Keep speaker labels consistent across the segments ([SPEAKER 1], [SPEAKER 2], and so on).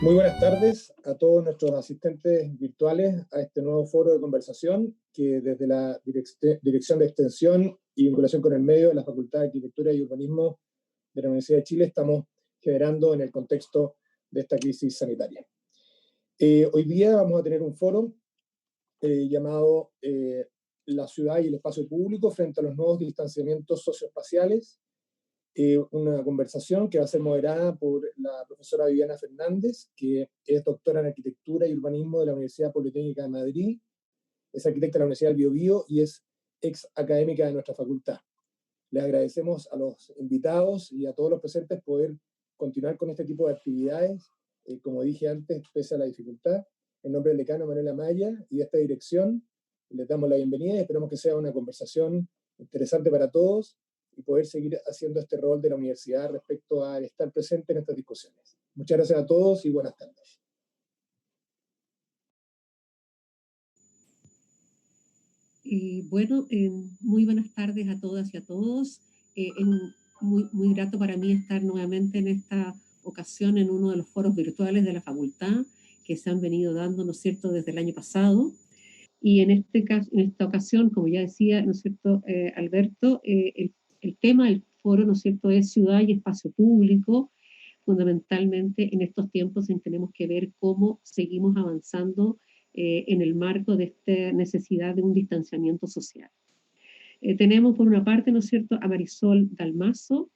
[SPEAKER 1] Muy buenas tardes a todos nuestros asistentes virtuales a este nuevo foro de conversación que desde la Dirección de Extensión y Vinculación con el Medio de la Facultad de Arquitectura y Urbanismo de la Universidad de Chile estamos generando en el contexto de esta crisis sanitaria. Hoy día vamos a tener un foro llamado La ciudad y el espacio público frente a los nuevos distanciamientos socioespaciales, una conversación que va a ser moderada por la profesora Viviana Fernández, que es doctora en Arquitectura y Urbanismo de la Universidad Politécnica de Madrid, es arquitecta de la Universidad del Biobío y es ex académica de nuestra facultad. Les agradecemos a los invitados y a todos los presentes poder continuar con este tipo de actividades, como dije antes, pese a la dificultad. En nombre del decano Manuel Amaya y de esta dirección, les damos la bienvenida y esperamos que sea una conversación interesante para todos y poder seguir haciendo este rol de la universidad respecto a estar presente en estas discusiones. Muchas gracias a todos y buenas tardes.
[SPEAKER 2] Muy buenas tardes a todas y a todos. Es muy grato para mí estar nuevamente en esta ocasión en uno de los foros virtuales de la facultad que se han venido dando, ¿no es cierto?, desde el año pasado. Y en esta ocasión, como ya decía, ¿no es cierto?, Alberto, el tema del foro, ¿no es cierto?, es ciudad y espacio público, fundamentalmente en estos tiempos en que tenemos que ver cómo seguimos avanzando en el marco de esta necesidad de un distanciamiento social. Tenemos por una parte, ¿no es cierto?, a Marisol Dalmazo,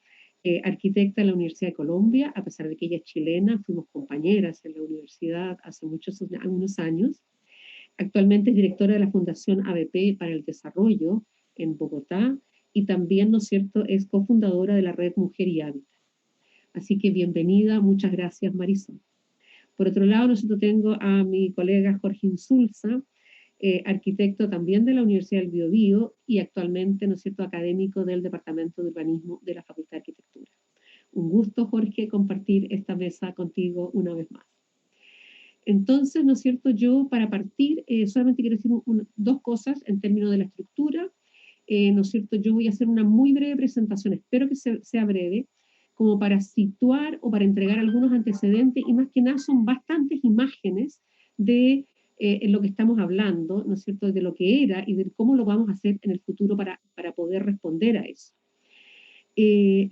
[SPEAKER 2] arquitecta de la Universidad de Colombia, a pesar de que ella es chilena, fuimos compañeras en la universidad hace unos años. Actualmente es directora de la Fundación ABP para el Desarrollo en Bogotá y también, ¿no es cierto?, es cofundadora de la red Mujer y Hábitat. Así que bienvenida, muchas gracias Marisol. Por otro lado, nosotros tengo a mi colega Jorge Insulza, arquitecto también de la Universidad del Biobío y actualmente, ¿no es cierto?, académico del Departamento de Urbanismo de la Facultad de Arquitectura. Un gusto, Jorge, compartir esta mesa contigo una vez más. Entonces, ¿no es cierto?, yo para partir solamente quiero decir dos cosas en términos de la estructura. ¿No es cierto?, yo voy a hacer una muy breve presentación, espero que sea breve, como para situar o para entregar algunos antecedentes, y más que nada son bastantes imágenes de lo que estamos hablando, ¿no es cierto?, de lo que era y de cómo lo vamos a hacer en el futuro para poder responder a eso.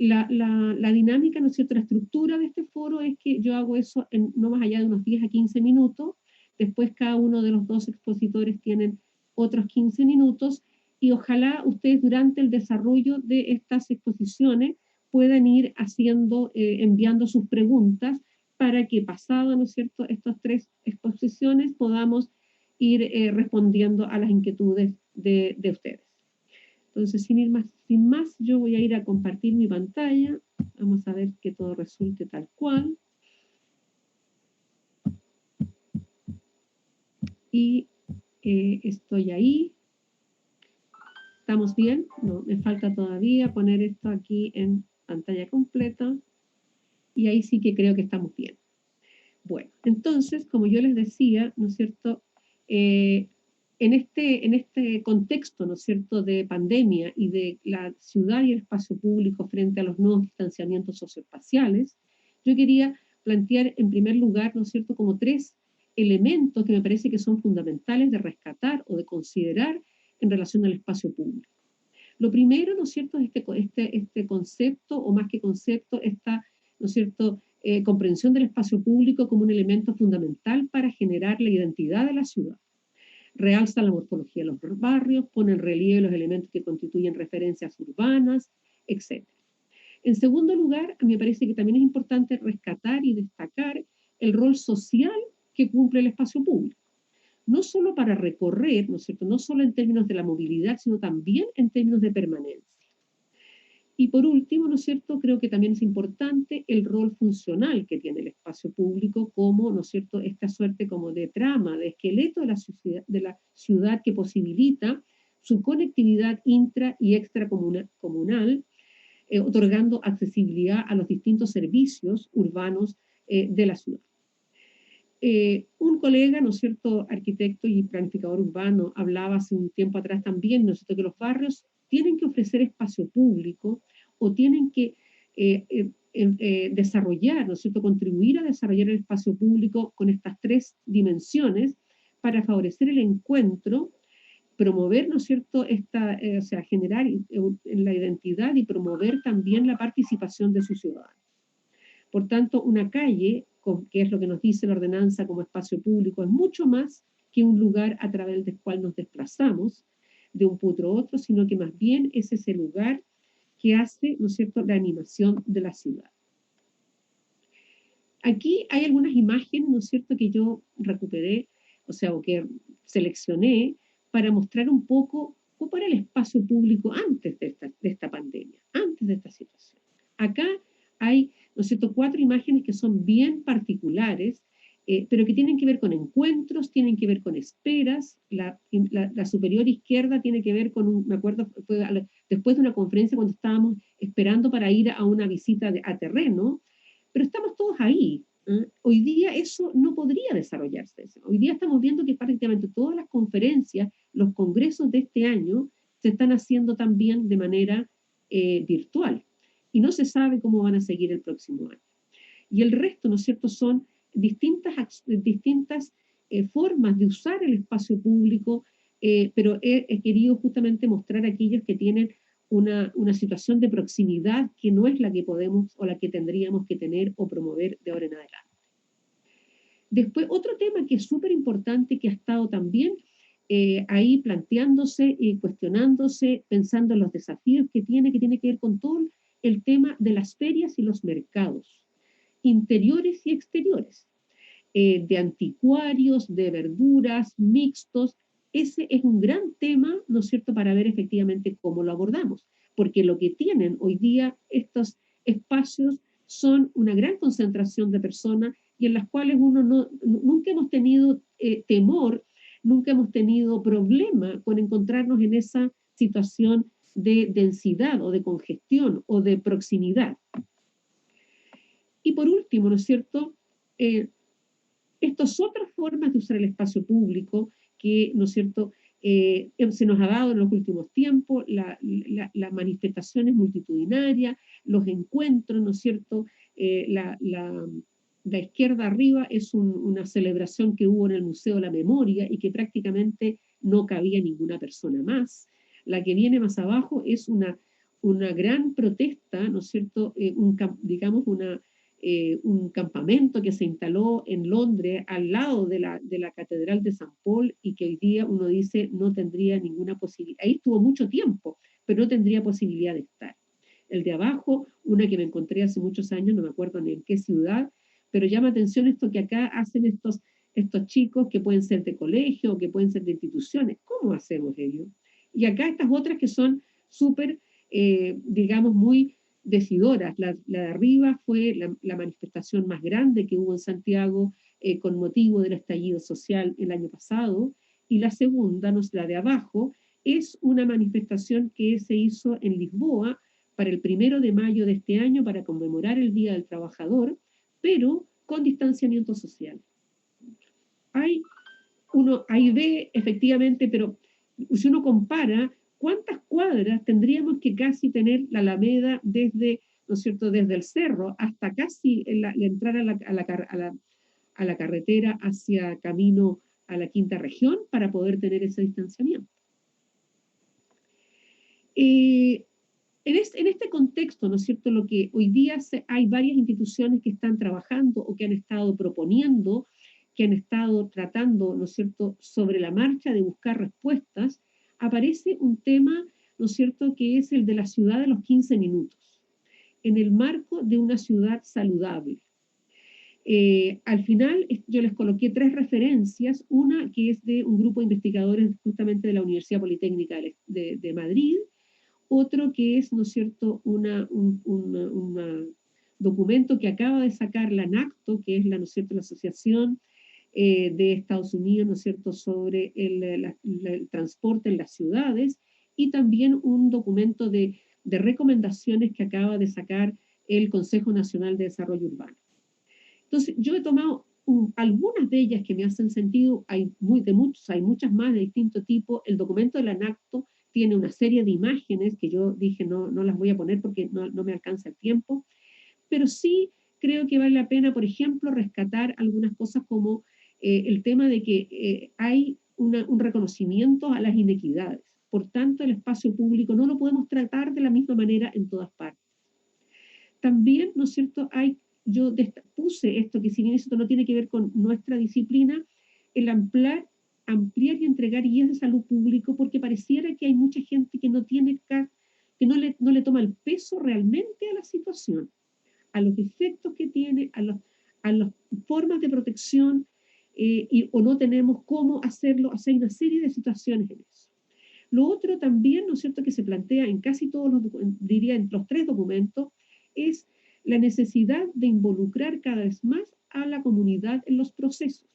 [SPEAKER 2] La dinámica, ¿no es cierto?, la estructura de este foro es que yo hago eso en no más allá de unos 10 a 15 minutos, después cada uno de los dos expositores tienen otros 15 minutos, y ojalá ustedes durante el desarrollo de estas exposiciones puedan ir enviando sus preguntas para que pasado, ¿no es cierto?, estas tres exposiciones podamos ir respondiendo a las inquietudes de ustedes. Entonces, sin más, yo voy a ir a compartir mi pantalla. Vamos a ver que todo resulte tal cual. Y estoy ahí. ¿Estamos bien? No, me falta todavía poner esto aquí en pantalla completa. Y ahí sí que creo que estamos bien. Bueno, entonces, como yo les decía, ¿no es cierto?, en este contexto, ¿no es cierto?, de pandemia y de la ciudad y el espacio público frente a los nuevos distanciamientos socioespaciales, yo quería plantear en primer lugar, ¿no es cierto?, como tres elementos que me parece que son fundamentales de rescatar o de considerar en relación al espacio público. Lo primero, ¿no es cierto?, es este concepto, o más que concepto, esta, ¿no es cierto?, comprensión del espacio público como un elemento fundamental para generar la identidad de la ciudad. Realza la morfología de los barrios, pone en relieve los elementos que constituyen referencias urbanas, etc. En segundo lugar, a mí me parece que también es importante rescatar y destacar el rol social que cumple el espacio público. No solo para recorrer, ¿no es cierto?, no solo en términos de la movilidad, sino también en términos de permanencia. Y por último, ¿no es cierto?, creo que también es importante el rol funcional que tiene el espacio público como, ¿no es cierto?, esta suerte como de trama, de esqueleto de la ciudad que posibilita su conectividad intra y extracomunal, otorgando accesibilidad a los distintos servicios urbanos de la ciudad. Un colega, ¿no es cierto?, arquitecto y planificador urbano, hablaba hace un tiempo atrás también, ¿no es cierto?, que los barrios tienen que ofrecer espacio público o tienen que desarrollar, ¿no es cierto?, contribuir a desarrollar el espacio público con estas tres dimensiones para favorecer el encuentro, promover, ¿no es cierto?, o sea, generar en la identidad y promover también la participación de sus ciudadanos. Por tanto, una calle, que es lo que nos dice la ordenanza como espacio público, es mucho más que un lugar a través del cual nos desplazamos de un punto a otro, sino que más bien es ese lugar que hace, ¿no es cierto?, la animación de la ciudad. Aquí hay algunas imágenes, ¿no es cierto?, que yo recuperé, o sea, o que seleccioné para mostrar un poco cómo era el espacio público antes de esta pandemia, antes de esta situación. Acá hay, ¿no es cierto?, 4 imágenes que son bien particulares, pero que tienen que ver con encuentros, tienen que ver con esperas. La superior izquierda tiene que ver con, me acuerdo, fue después de una conferencia cuando estábamos esperando para ir a una visita a terreno, pero estamos todos ahí. Hoy día eso no podría desarrollarse. Hoy día estamos viendo que prácticamente todas las conferencias, los congresos de este año, se están haciendo también de manera virtual. Y no se sabe cómo van a seguir el próximo año. Y el resto, ¿no es cierto?, son distintas formas de usar el espacio público, pero he querido justamente mostrar a aquellos que tienen una situación de proximidad que no es la que podemos o la que tendríamos que tener o promover de ahora en adelante. Después, otro tema que es súper importante, que ha estado también ahí planteándose y cuestionándose, pensando en los desafíos que tiene que ver con todo el tema de las ferias y los mercados, interiores y exteriores, de anticuarios, de verduras, mixtos. Ese es un gran tema, ¿no es cierto?, para ver efectivamente cómo lo abordamos, porque lo que tienen hoy día estos espacios son una gran concentración de personas y en las cuales nunca hemos tenido temor, nunca hemos tenido problema con encontrarnos en esa situación de densidad o de congestión o de proximidad. Y por último, ¿no es cierto?, estas otras formas de usar el espacio público que, ¿no es cierto?, se nos ha dado en los últimos tiempos, las manifestaciones multitudinarias, los encuentros, ¿no es cierto?, la izquierda arriba es una celebración que hubo en el Museo de la Memoria y que prácticamente no cabía ninguna persona más. La que viene más abajo es una gran protesta, ¿no es cierto?, digamos un campamento que se instaló en Londres al lado de la Catedral de San Paul y que hoy día uno dice no tendría ninguna posibilidad. Ahí estuvo mucho tiempo, pero no tendría posibilidad de estar. El de abajo, una que me encontré hace muchos años, no me acuerdo ni en qué ciudad, pero llama atención esto que acá hacen estos chicos que pueden ser de colegio o que pueden ser de instituciones. ¿Cómo hacemos ello? Y acá estas otras que son súper, digamos, muy decidoras. La de arriba fue la manifestación más grande que hubo en Santiago con motivo del estallido social el año pasado, y la segunda, la de abajo, es una manifestación que se hizo en Lisboa para el 1 de mayo de este año para conmemorar el Día del Trabajador, pero con distanciamiento social. Uno ahí ve efectivamente, pero si uno compara ¿cuántas cuadras tendríamos que casi tener la Alameda desde, ¿no es cierto?, desde el cerro hasta casi la entrada a la carretera hacia camino a la quinta región para poder tener ese distanciamiento? En este contexto, ¿no es cierto?, lo que hoy día hay varias instituciones que están trabajando o que han estado proponiendo, que han estado tratando, ¿no es cierto?, sobre la marcha de buscar respuestas. Aparece un tema, ¿no es cierto?, que es el de la ciudad de los 15 minutos, en el marco de una ciudad saludable. Al final yo les coloqué 3 referencias, una que es de un grupo de investigadores justamente de la Universidad Politécnica de Madrid, otro que es, ¿no es cierto?, un documento que acaba de sacar la NACTO, que es ¿no es cierto?, la Asociación de Estados Unidos, ¿no es cierto?, sobre el transporte en las ciudades, y también un documento de recomendaciones que acaba de sacar el Consejo Nacional de Desarrollo Urbano. Entonces, yo he tomado algunas de ellas que me hacen sentido, hay muchas más de distinto tipo. El documento de la NACTO tiene una serie de imágenes que yo dije no las voy a poner porque no me alcanza el tiempo, pero sí creo que vale la pena, por ejemplo, rescatar algunas cosas como el tema de que hay un reconocimiento a las inequidades. Por tanto, el espacio público no lo podemos tratar de la misma manera en todas partes. También, ¿no es cierto?, yo puse esto, que si bien esto no tiene que ver con nuestra disciplina, el ampliar y entregar guías de salud público, porque pareciera que hay mucha gente que no le toma el peso realmente a la situación, a los efectos que tiene, a las formas de protección, o no tenemos cómo hacerlo, hay una serie de situaciones en eso. Lo otro también, ¿no es cierto?, que se plantea en casi todos diría en los 3 documentos, es la necesidad de involucrar cada vez más a la comunidad en los procesos.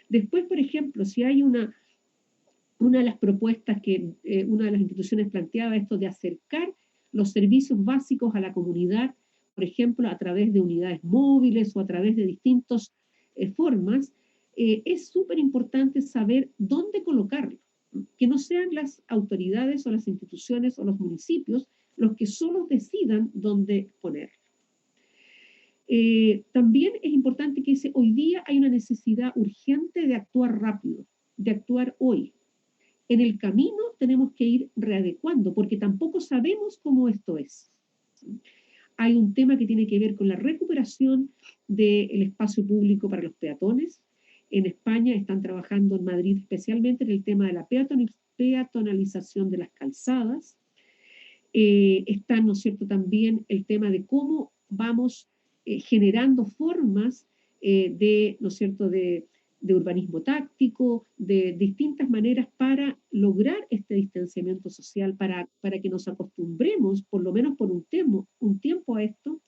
[SPEAKER 2] Después, por ejemplo, si hay una de las propuestas que una de las instituciones planteaba, esto de acercar los servicios básicos a la comunidad, por ejemplo, a través de unidades móviles o a través de distintas formas, es súper importante saber dónde colocarlo, que no sean las autoridades o las instituciones o los municipios los que solo decidan dónde ponerlo. También es importante que hoy día hay una necesidad urgente de actuar rápido, de actuar hoy. En el camino tenemos que ir readecuando, porque tampoco sabemos cómo esto es. Hay un tema que tiene que ver con la recuperación del espacio público para los peatones. En España están trabajando, en Madrid especialmente, en el tema de la peatonalización de las calzadas. Está, ¿no es cierto?, también el tema de cómo vamos generando formas ¿no es cierto?, de urbanismo táctico, de distintas maneras para lograr este distanciamiento social, para que nos acostumbremos, por lo menos por un tiempo a esto.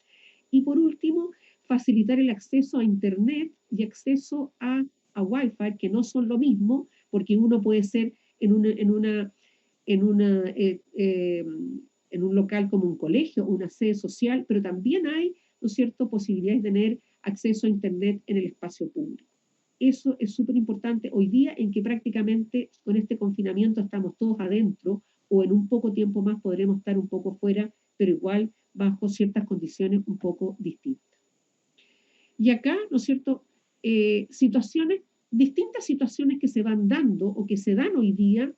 [SPEAKER 2] Y por último, facilitar el acceso a Internet y acceso a Wi-Fi, que no son lo mismo, porque uno puede ser en un local como un colegio, una sede social, pero también hay, ¿no es cierto?, posibilidades de tener acceso a Internet en el espacio público. Eso es súper importante hoy día, en que prácticamente con este confinamiento estamos todos adentro, o en un poco tiempo más podremos estar un poco fuera, pero igual bajo ciertas condiciones un poco distintas. Y acá, ¿no es cierto?, distintas situaciones que se van dando o que se dan hoy día,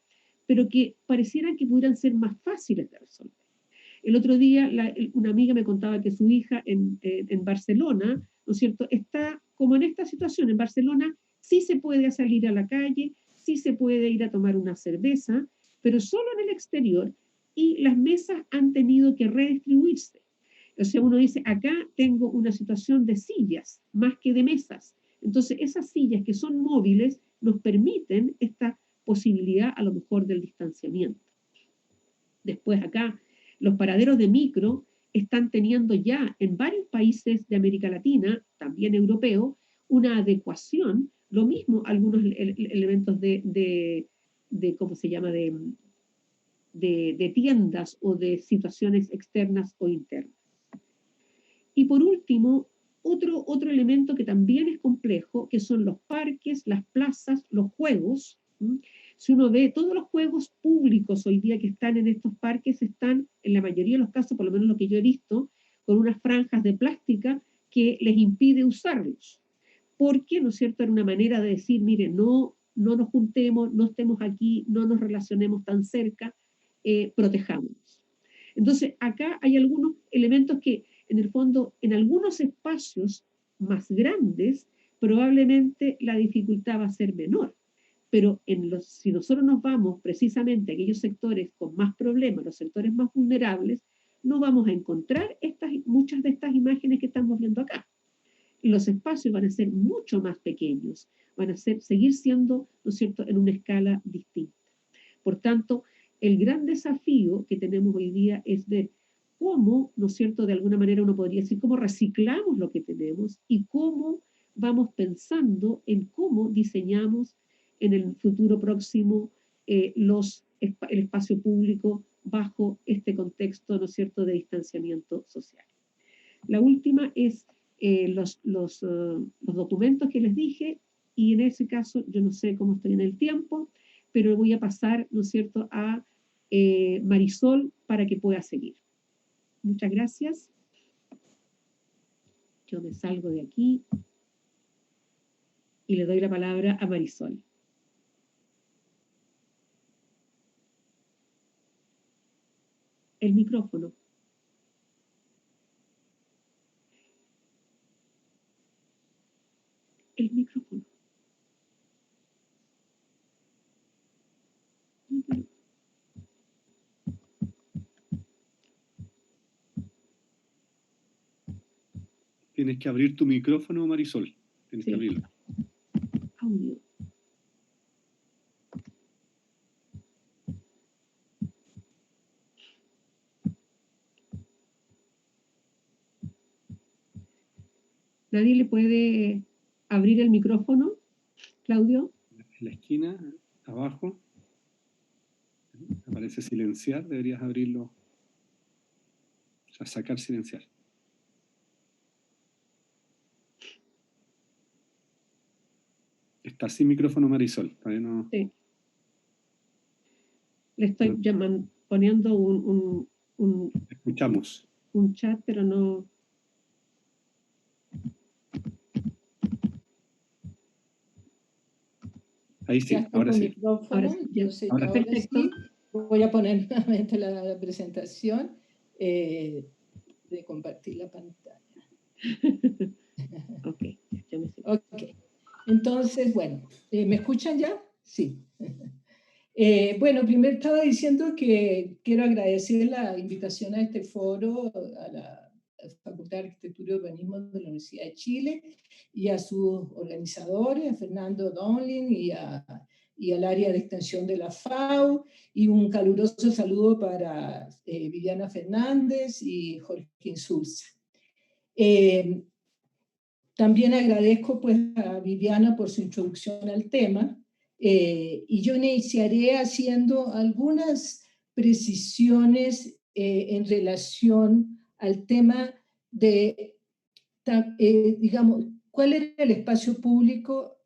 [SPEAKER 2] pero que parecieran que pudieran ser más fáciles de resolver. El otro día una amiga me contaba que su hija en Barcelona, ¿no es cierto?, está como en esta situación. En Barcelona sí se puede salir a la calle, sí se puede ir a tomar una cerveza, pero solo en el exterior, y las mesas han tenido que redistribuirse. O sea, uno dice, acá tengo una situación de sillas más que de mesas. Entonces, esas sillas que son móviles nos permiten esta posibilidad a lo mejor del distanciamiento. Después acá, los paraderos de micro están teniendo ya en varios países de América Latina, también europeo, una adecuación, lo mismo algunos elementos de ¿cómo se llama?, de tiendas o de situaciones externas o internas. Y por último, otro elemento que también es complejo, que son los parques, las plazas, los juegos. Si uno ve todos los juegos públicos hoy día que están en estos parques, están, en la mayoría de los casos, por lo menos lo que yo he visto, con unas franjas de plástica que les impide usarlos. Porque, ¿no es cierto?, era una manera de decir, mire, no nos juntemos, no estemos aquí, no nos relacionemos tan cerca, protejámonos. Entonces, acá hay algunos elementos que, en el fondo, en algunos espacios más grandes, probablemente la dificultad va a ser menor. Pero si nosotros nos vamos precisamente a aquellos sectores con más problemas, los sectores más vulnerables, no vamos a encontrar muchas de estas imágenes que estamos viendo acá. Los espacios van a ser mucho más pequeños, van a seguir siendo, ¿no es cierto?, en una escala distinta. Por tanto, el gran desafío que tenemos hoy día es ver cómo, ¿no es cierto?, de alguna manera uno podría decir, cómo reciclamos lo que tenemos y cómo vamos pensando en cómo diseñamos en el futuro próximo el espacio público bajo este contexto, ¿no es cierto?, de distanciamiento social. La última es los documentos que les dije, y en ese caso yo no sé cómo estoy en el tiempo, pero voy a pasar, ¿no es cierto?, a Marisol para que pueda seguir. Muchas gracias. Yo me salgo de aquí y le doy la palabra a Marisol. El micrófono. El micrófono.
[SPEAKER 3] Tienes que abrir tu micrófono, Marisol. Tienes que abrirlo.
[SPEAKER 2] Audio. ¿Nadie le puede abrir el micrófono, Claudio?
[SPEAKER 3] En la esquina, abajo, aparece silenciar, deberías abrirlo. O sea, sacar silenciar. Está sin micrófono Marisol. Todavía no.
[SPEAKER 2] Sí. Le estoy poniendo
[SPEAKER 3] Escuchamos.
[SPEAKER 2] un chat, pero no.
[SPEAKER 3] Ahí sí, ahora sí.
[SPEAKER 4] Micrófono, entonces ahora sí voy a poner nuevamente la presentación de compartir la pantalla.
[SPEAKER 2] Ok, yo me sé.
[SPEAKER 4] Ok, entonces, bueno, ¿me escuchan ya? Sí. Bueno, primero estaba diciendo que quiero agradecer la invitación a este foro a la Facultad de Arquitectura y Urbanismo de la Universidad de Chile y a sus organizadores, a Fernando Donlin y al área de extensión de la FAU, y un caluroso saludo para Viviana Fernández y Jorge Insulza. También agradezco pues, a Viviana por su introducción al tema, y yo iniciaré haciendo algunas precisiones en relación al tema de, digamos, cuál era el espacio público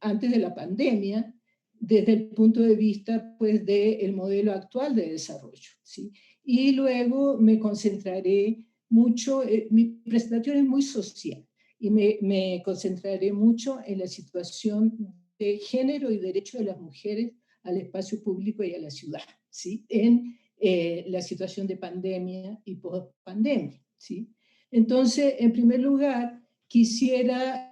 [SPEAKER 4] antes de la pandemia, desde el punto de vista pues, del modelo actual de desarrollo, ¿sí? Y luego me concentraré mucho, mi presentación es muy social, y me concentraré mucho en la situación de género y derecho de las mujeres al espacio público y a la ciudad, ¿sí? En la situación de pandemia y post-pandemia, ¿sí? Entonces, en primer lugar, quisiera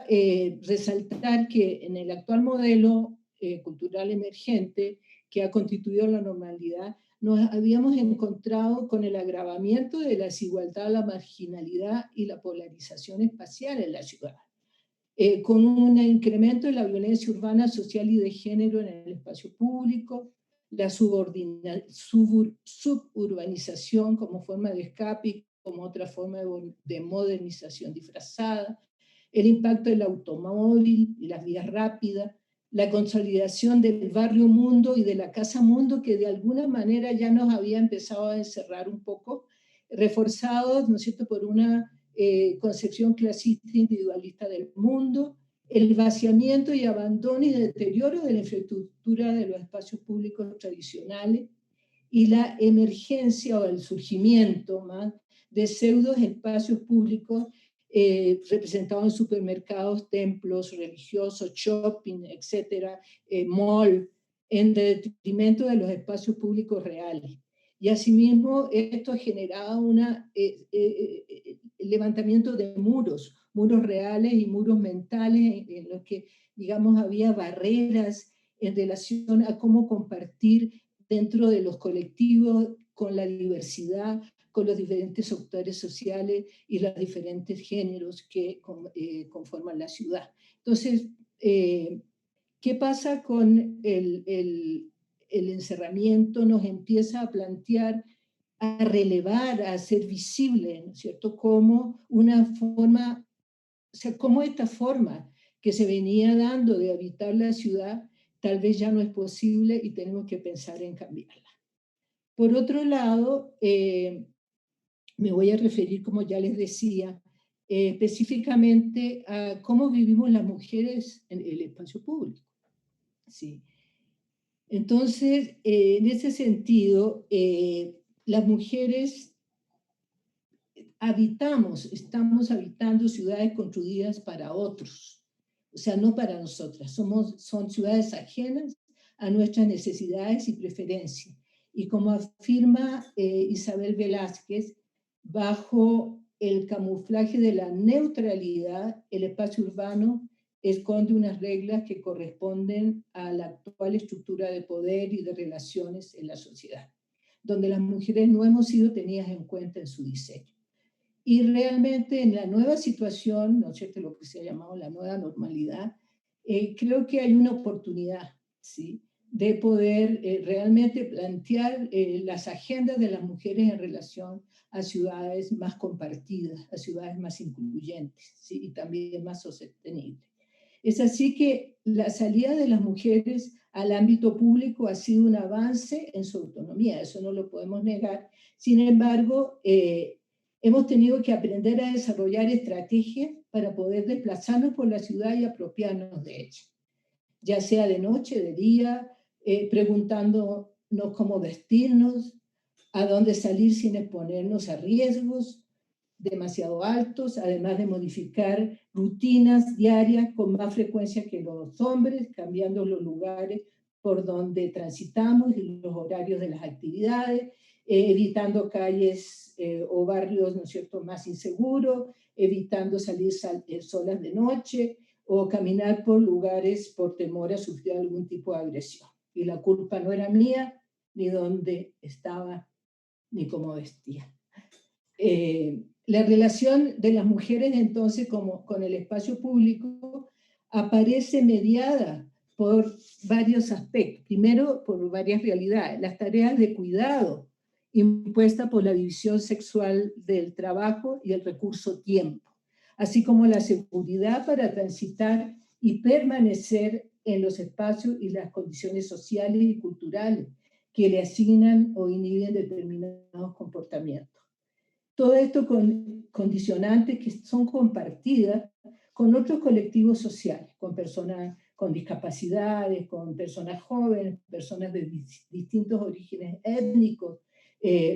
[SPEAKER 4] resaltar que en el actual modelo cultural emergente que ha constituido la normalidad, nos habíamos encontrado con el agravamiento de la desigualdad, la marginalidad y la polarización espacial en la ciudad, con un incremento de la violencia urbana, social y de género en el espacio público, la suburbanización como forma de escape, como otra forma de modernización disfrazada, el impacto del automóvil y las vías rápidas, la consolidación del barrio mundo y de la casa mundo, que de alguna manera ya nos había empezado a encerrar un poco, reforzados, ¿no es cierto?, por una concepción clasista individualista del mundo, el vaciamiento y abandono y deterioro de la infraestructura de los espacios públicos tradicionales y la emergencia o el surgimiento más de pseudos espacios públicos representados en supermercados, templos religiosos, shopping, etcétera, mall, en detrimento de los espacios públicos reales. Y asimismo, esto ha generado el levantamiento de muros reales y muros mentales en los que, digamos, había barreras en relación a cómo compartir dentro de los colectivos con la diversidad, con los diferentes sectores sociales y los diferentes géneros que conforman la ciudad. Entonces, ¿qué pasa con el encerramiento? Nos empieza a plantear, a relevar, a hacer visible, ¿no es cierto?, como una forma, o sea, como esta forma que se venía dando de habitar la ciudad tal vez ya no es posible y tenemos que pensar en cambiarla. Por otro lado, me voy a referir, como ya les decía, específicamente a cómo vivimos las mujeres en el espacio público. Sí. Entonces, en ese sentido, las mujeres estamos habitando ciudades construidas para otros, o sea, no para nosotras. Son ciudades ajenas a nuestras necesidades y preferencias. Y como afirma Isabel Velázquez, bajo el camuflaje de la neutralidad, el espacio urbano esconde unas reglas que corresponden a la actual estructura de poder y de relaciones en la sociedad, donde las mujeres no hemos sido tenidas en cuenta en su diseño. Y realmente en la nueva situación, ¿no es cierto?, lo que se ha llamado la nueva normalidad, creo que hay una oportunidad, ¿sí?, de poder realmente plantear las agendas de las mujeres en relación a ciudades más compartidas, a ciudades más incluyentes, ¿sí?, y también más sostenibles. Es así que la salida de las mujeres al ámbito público ha sido un avance en su autonomía, eso no lo podemos negar. Sin embargo, hemos tenido que aprender a desarrollar estrategias para poder desplazarnos por la ciudad y apropiarnos de ella, ya sea de noche, de día, preguntándonos cómo vestirnos, a dónde salir sin exponernos a riesgos demasiado altos, además de modificar rutinas diarias con más frecuencia que los hombres, cambiando los lugares por donde transitamos y los horarios de las actividades, evitando calles o barrios, ¿no es cierto?, más inseguros, evitando salir solas de noche o caminar por lugares por temor a sufrir algún tipo de agresión. Y la culpa no era mía, ni dónde estaba, ni cómo vestía. La relación de las mujeres entonces con el espacio público aparece mediada por varios aspectos. Primero, por varias realidades. Las tareas de cuidado impuestas por la división sexual del trabajo y el recurso tiempo, así como la seguridad para transitar y permanecer en los espacios y las condiciones sociales y culturales que le asignan o inhiben determinados comportamientos. Todo esto con condicionantes que son compartidas con otros colectivos sociales, con personas con discapacidades, con personas jóvenes, personas de distintos orígenes étnicos,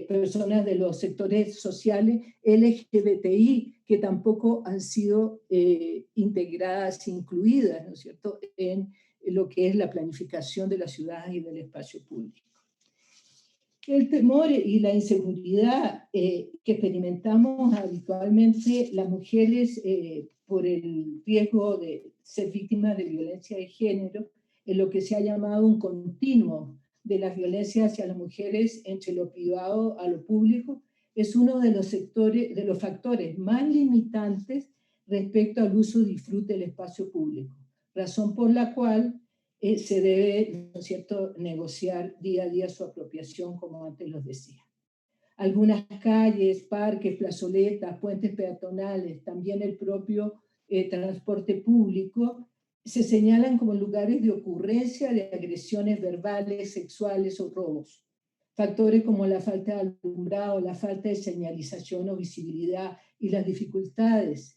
[SPEAKER 4] personas de los sectores sociales LGBTI, que tampoco han sido integradas, incluidas, ¿no es cierto?, en lo que es la planificación de las ciudades y del espacio público. El temor y la inseguridad que experimentamos habitualmente las mujeres por el riesgo de ser víctimas de violencia de género, en lo que se ha llamado un continuo de las violencias hacia las mujeres entre lo privado a lo público, es uno de los factores más limitantes respecto al uso y disfrute del espacio público, razón por la cual se debe, ¿no es cierto?, negociar día a día su apropiación, como antes los decía. Algunas calles, parques, plazoletas, puentes peatonales, también el propio transporte público, se señalan como lugares de ocurrencia de agresiones verbales, sexuales o robos. Factores como la falta de alumbrado, la falta de señalización o visibilidad y las dificultades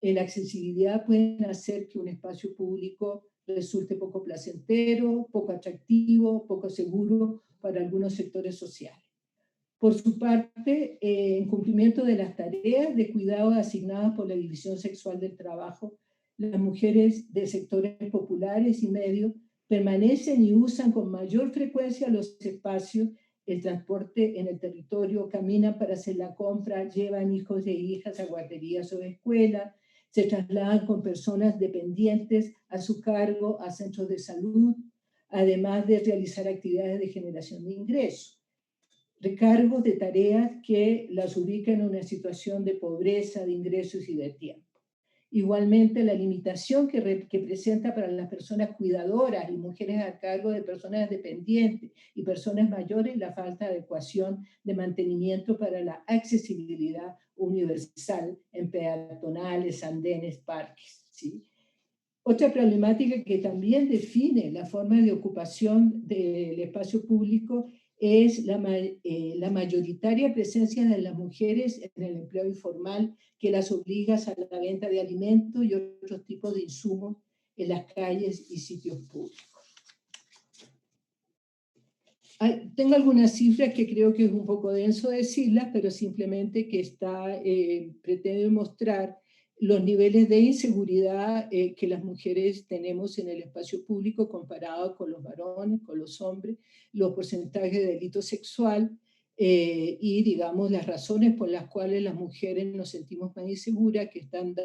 [SPEAKER 4] en la accesibilidad pueden hacer que un espacio público resulte poco placentero, poco atractivo, poco seguro para algunos sectores sociales. Por su parte, en cumplimiento de las tareas de cuidado asignadas por la división sexual del trabajo, las mujeres de sectores populares y medios permanecen y usan con mayor frecuencia los espacios, el transporte en el territorio, caminan para hacer la compra, llevan hijos e hijas a guarderías o escuelas, se trasladan con personas dependientes a su cargo a centros de salud, además de realizar actividades de generación de ingresos. Recargos de tareas que las ubican en una situación de pobreza, de ingresos y de tiempo. Igualmente, la limitación que presenta para las personas cuidadoras y mujeres a cargo de personas dependientes y personas mayores la falta de adecuación de mantenimiento para la accesibilidad universal en peatonales, andenes, parques, ¿sí? Otra problemática que también define la forma de ocupación del espacio público es la mayoritaria presencia de las mujeres en el empleo informal, que las obliga a la venta de alimentos y otros tipos de insumos en las calles y sitios públicos. Tengo algunas cifras que creo que es un poco denso decirlas, pero simplemente que pretende mostrar los niveles de inseguridad que las mujeres tenemos en el espacio público comparado con los varones, con los hombres, los porcentajes de delito sexual y, digamos, las razones por las cuales las mujeres nos sentimos más inseguras, que están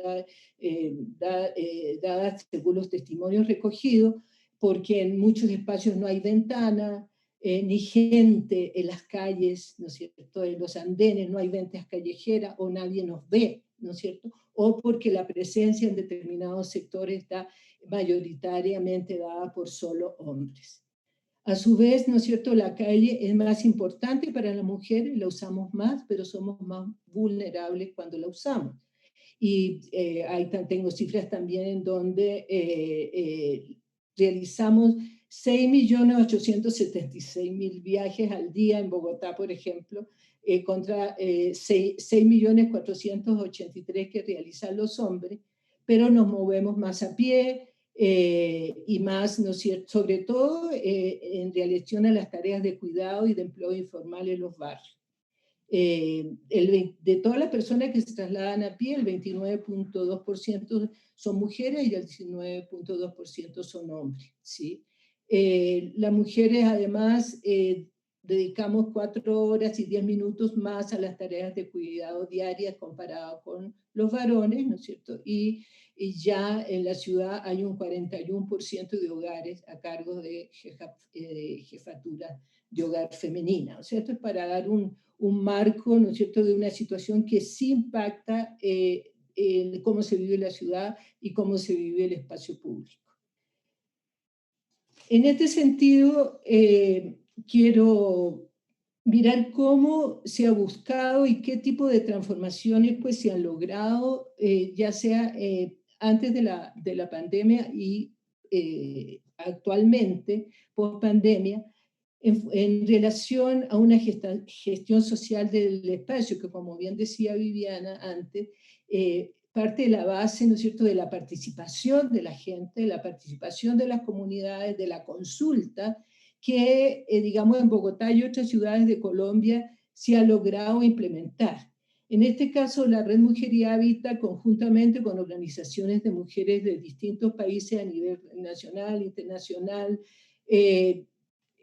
[SPEAKER 4] dadas según los testimonios recogidos, porque en muchos espacios no hay ventana, ni gente en las calles, ¿no es cierto? En los andenes no hay ventas callejeras o nadie nos ve, ¿no es cierto? O porque la presencia en determinados sectores está mayoritariamente dada por solo hombres. A su vez, ¿no es cierto?, la calle es más importante para las mujeres, la usamos más, pero somos más vulnerables cuando la usamos. Y tengo cifras también en donde realizamos 6.876.000 viajes al día en Bogotá, por ejemplo, contra 6.483.000 que realizan los hombres, pero nos movemos más a pie y más, ¿no es cierto?, sobre todo en relación a las tareas de cuidado y de empleo informal en los barrios. De todas las personas que se trasladan a pie, el 29.2% son mujeres y el 19.2% son hombres, ¿sí? Las mujeres, además, dedicamos 4 horas y 10 minutos más a las tareas de cuidado diarias comparado con los varones, ¿no es cierto? Y ya en la ciudad hay un 41% de hogares a cargo de jefatura de hogar femenina. O sea, esto es para dar un marco, ¿no es cierto?, de una situación que sí impacta en cómo se vive la ciudad y cómo se vive el espacio público. En este sentido, quiero mirar cómo se ha buscado y qué tipo de transformaciones pues, se han logrado, ya sea antes de la pandemia y actualmente, post pandemia, en relación a una gestión social del espacio, que como bien decía Viviana antes, parte de la base, ¿no es cierto?, de la participación de la gente, de la participación de las comunidades, de la consulta, que, digamos, en Bogotá y otras ciudades de Colombia se ha logrado implementar. En este caso, la Red Mujer y Hábitat, conjuntamente con organizaciones de mujeres de distintos países a nivel nacional, internacional,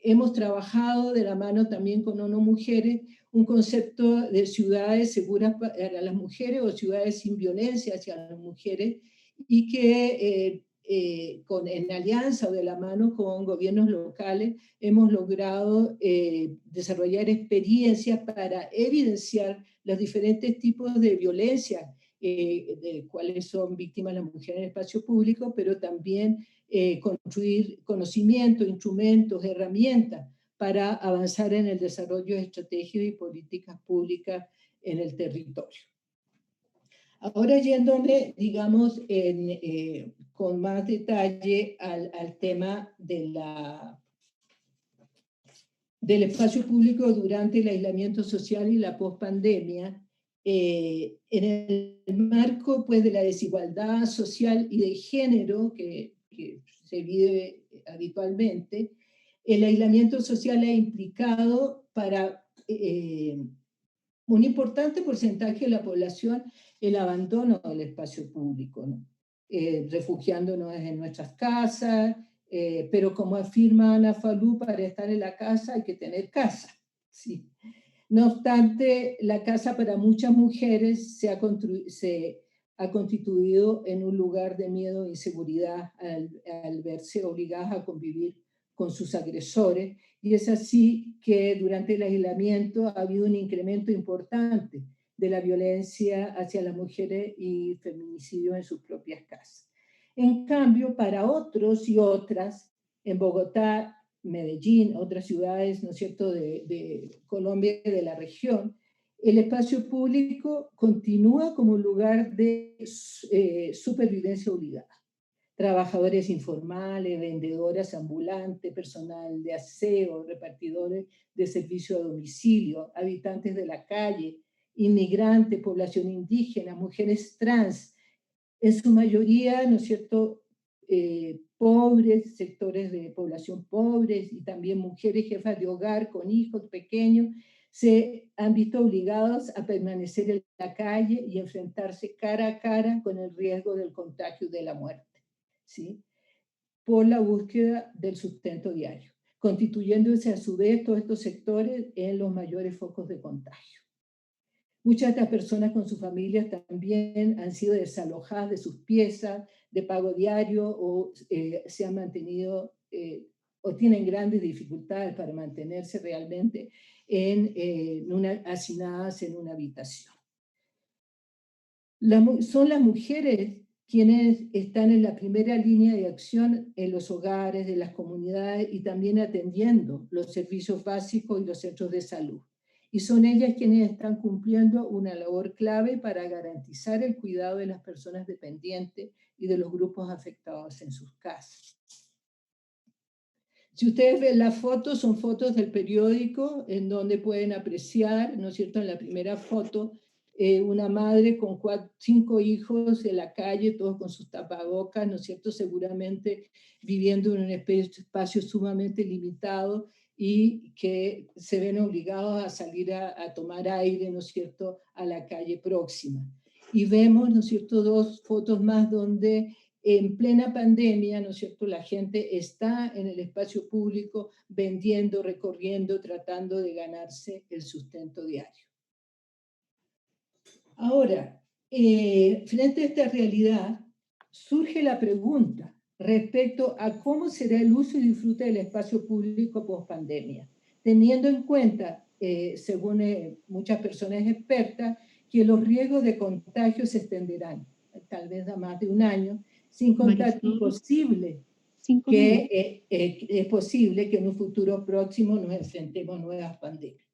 [SPEAKER 4] hemos trabajado de la mano también con ONU Mujeres un concepto de ciudades seguras para las mujeres o ciudades sin violencia hacia las mujeres y que en alianza o de la mano con gobiernos locales hemos logrado desarrollar experiencias para evidenciar los diferentes tipos de violencia de cuáles son víctimas las mujeres en el espacio público, pero también construir conocimiento, instrumentos, herramientas para avanzar en el desarrollo de estrategias y políticas públicas en el territorio. Ahora yéndome, digamos, con más detalle al tema del espacio público durante el aislamiento social y la pospandemia, en el marco pues, de la desigualdad social y de género que se vive habitualmente, el aislamiento social ha implicado para un importante porcentaje de la población el abandono del espacio público, ¿no? Refugiándonos en nuestras casas, pero como afirma Ana Falú, para estar en la casa hay que tener casa, ¿sí? No obstante, la casa para muchas mujeres se ha constituido en un lugar de miedo e inseguridad al verse obligadas a convivir con sus agresores, y es así que durante el aislamiento ha habido un incremento importante de la violencia hacia las mujeres y feminicidios en sus propias casas. En cambio, para otros y otras, en Bogotá, Medellín, otras ciudades, ¿no es cierto?, de Colombia y de la región, el espacio público continúa como un lugar de supervivencia obligada. Trabajadores informales, vendedoras ambulantes, personal de aseo, repartidores de servicio a domicilio, habitantes de la calle, inmigrantes, población indígena, mujeres trans, en su mayoría, ¿no es cierto?, pobres, sectores de población pobres y también mujeres jefas de hogar con hijos pequeños, se han visto obligados a permanecer en la calle y enfrentarse cara a cara con el riesgo del contagio y de la muerte, ¿sí? Por la búsqueda del sustento diario, constituyéndose a su vez todos estos sectores en los mayores focos de contagio. Muchas de estas personas con sus familias también han sido desalojadas de sus piezas de pago diario o se han mantenido o tienen grandes dificultades para mantenerse realmente hacinadas en una habitación. Son las mujeres quienes están en la primera línea de acción en los hogares, de las comunidades y también atendiendo los servicios básicos y los centros de salud. Y son ellas quienes están cumpliendo una labor clave para garantizar el cuidado de las personas dependientes y de los grupos afectados en sus casas. Si ustedes ven las fotos, son fotos del periódico en donde pueden apreciar, ¿no es cierto?, en la primera foto, una madre con 5 hijos en la calle, todos con sus tapabocas, ¿no es cierto?, seguramente viviendo en un espacio sumamente limitado y que se ven obligados a salir a tomar aire, ¿no es cierto?, a la calle próxima. Y vemos, ¿no es cierto?, 2 fotos más donde en plena pandemia, ¿no es cierto?, la gente está en el espacio público vendiendo, recorriendo, tratando de ganarse el sustento diario. Ahora, frente a esta realidad, surge la pregunta respecto a cómo será el uso y disfrute del espacio público post-pandemia, teniendo en cuenta, según muchas personas expertas, que los riesgos de contagio se extenderán, tal vez a más de un año, sin contar que es posible que en un futuro próximo nos enfrentemos a nuevas pandemias.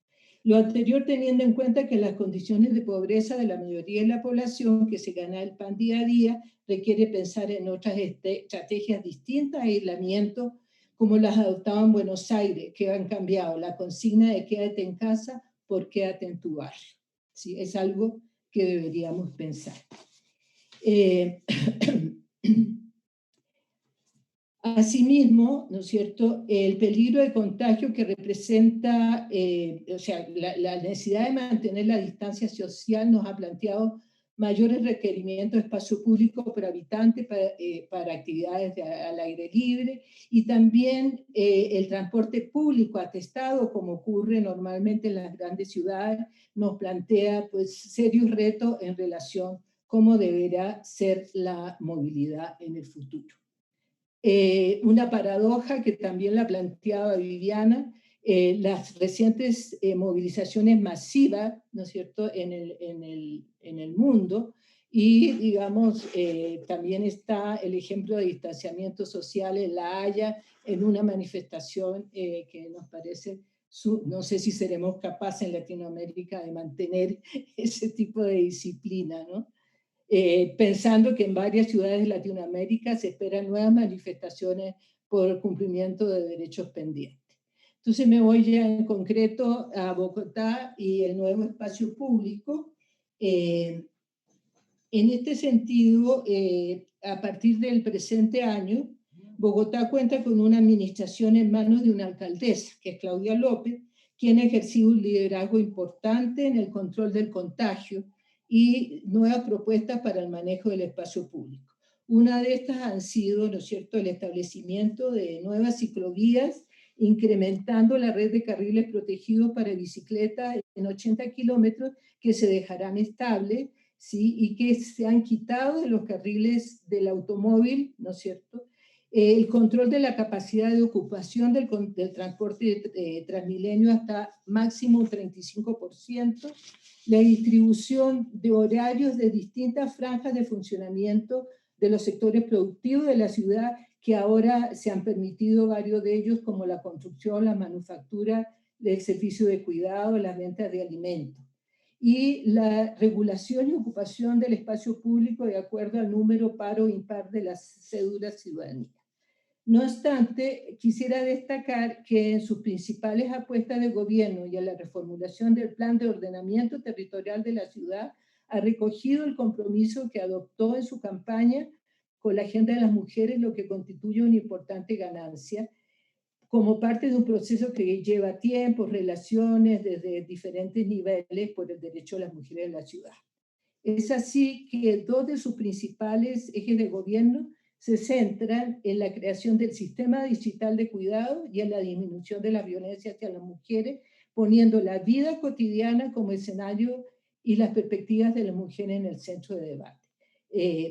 [SPEAKER 4] Lo anterior teniendo en cuenta que las condiciones de pobreza de la mayoría de la población que se gana el pan día a día requiere pensar en otras estrategias distintas de aislamiento como las adoptadas en Buenos Aires, que han cambiado la consigna de quédate en casa por quédate en tu barrio. ¿Sí? Es algo que deberíamos pensar. Asimismo, ¿no es cierto?, el peligro de contagio que representa, o sea, la necesidad de mantener la distancia social nos ha planteado mayores requerimientos de espacio público por habitante para actividades al aire libre y también el transporte público atestado, como ocurre normalmente en las grandes ciudades, nos plantea pues, serios retos en relación a cómo deberá ser la movilidad en el futuro. Una paradoja que también la planteaba Viviana, las recientes movilizaciones masivas, ¿no es cierto?, en el mundo, y digamos, también está el ejemplo de distanciamiento social en La Haya, en una manifestación que nos parece, no sé si seremos capaces en Latinoamérica de mantener ese tipo de disciplina, ¿no? Pensando que en varias ciudades de Latinoamérica se esperan nuevas manifestaciones por el cumplimiento de derechos pendientes. Entonces me voy ya en concreto a Bogotá y el nuevo espacio público. En este sentido, a partir del presente año, Bogotá cuenta con una administración en manos de una alcaldesa, que es Claudia López, quien ha ejercido un liderazgo importante en el control del contagio y nuevas propuestas para el manejo del espacio público. Una de estas han sido, ¿no es cierto?, el establecimiento de nuevas ciclovías, incrementando la red de carriles protegidos para bicicletas en 80 kilómetros que se dejarán estables, ¿sí?, y que se han quitado de los carriles del automóvil, ¿no es cierto?, el control de la capacidad de ocupación del transporte Transmilenio hasta máximo 35%, la distribución de horarios de distintas franjas de funcionamiento de los sectores productivos de la ciudad, que ahora se han permitido varios de ellos, como la construcción, la manufactura, el servicio de cuidado, las ventas de alimentos. Y la regulación y ocupación del espacio público de acuerdo al número par o impar de las cédulas ciudadanas. No obstante, quisiera destacar que en sus principales apuestas de gobierno y a la reformulación del Plan de Ordenamiento Territorial de la ciudad, ha recogido el compromiso que adoptó en su campaña con la agenda de las mujeres, lo que constituye una importante ganancia como parte de un proceso que lleva tiempo, relaciones desde diferentes niveles por el derecho de las mujeres en la ciudad. Es así que dos de sus principales ejes de gobierno se centran en la creación del sistema digital de cuidado y en la disminución de la violencia hacia las mujeres, poniendo la vida cotidiana como escenario y las perspectivas de las mujeres en el centro de debate.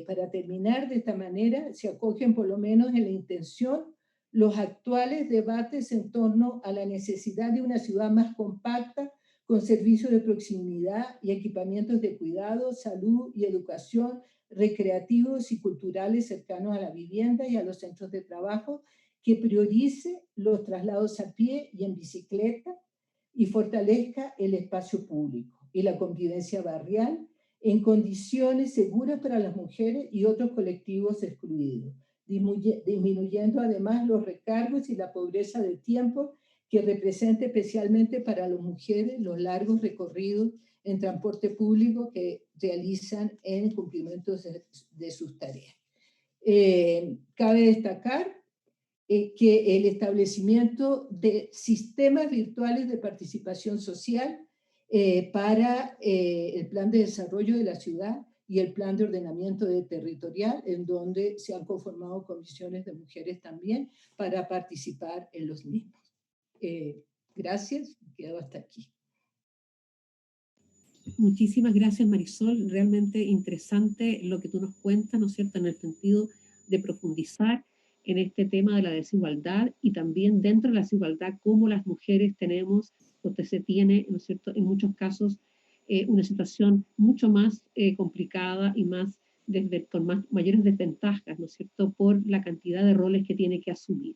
[SPEAKER 4] Para terminar, de esta manera se acogen por lo menos en la intención los actuales debates en torno a la necesidad de una ciudad más compacta, con servicios de proximidad y equipamientos de cuidado, salud y educación, recreativos y culturales cercanos a la vivienda y a los centros de trabajo, que priorice los traslados a pie y en bicicleta y fortalezca el espacio público y la convivencia barrial en condiciones seguras para las mujeres y otros colectivos excluidos, disminuyendo además los recargos y la pobreza de tiempo que representa especialmente para las mujeres los largos recorridos en transporte público que realizan en cumplimiento de sus tareas. Cabe destacar que el establecimiento de sistemas virtuales de participación social para el plan de desarrollo de la ciudad y el plan de ordenamiento territorial, en donde se han conformado comisiones de mujeres también para participar en los mismos. Gracias, quedo hasta aquí.
[SPEAKER 2] Muchísimas gracias, Marisol. Realmente interesante lo que tú nos cuentas, ¿no es cierto?, en el sentido de profundizar en este tema de la desigualdad y también dentro de la desigualdad cómo las mujeres tenemos o se tiene, ¿no es cierto?, en muchos casos una situación mucho más complicada y más con mayores desventajas, ¿no es cierto?, por la cantidad de roles que tiene que asumir.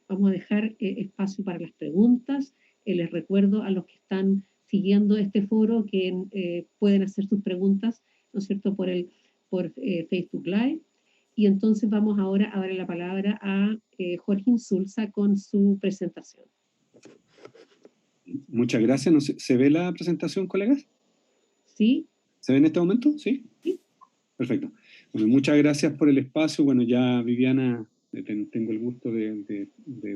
[SPEAKER 2] Vamos a dejar espacio para las preguntas. Les recuerdo a los que están siguiendo este foro que pueden hacer sus preguntas, ¿no es cierto?, por Facebook Live. Y entonces vamos ahora a darle la palabra a Jorge Insulza con su presentación.
[SPEAKER 3] Muchas gracias. No sé, ¿se ve la presentación, colegas?
[SPEAKER 2] ¿Sí?
[SPEAKER 3] ¿Se ve en este momento? ¿Sí?
[SPEAKER 2] Sí.
[SPEAKER 3] Perfecto. Bueno, muchas gracias por el espacio. Bueno, ya Viviana, tengo el gusto de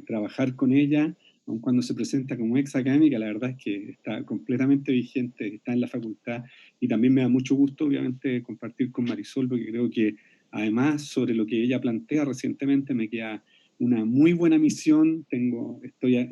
[SPEAKER 3] trabajar con ella, aun cuando se presenta como ex académica, la verdad es que está completamente vigente, está en la facultad, y también me da mucho gusto, obviamente, compartir con Marisol, porque creo que además sobre lo que ella plantea recientemente me queda una muy buena misión.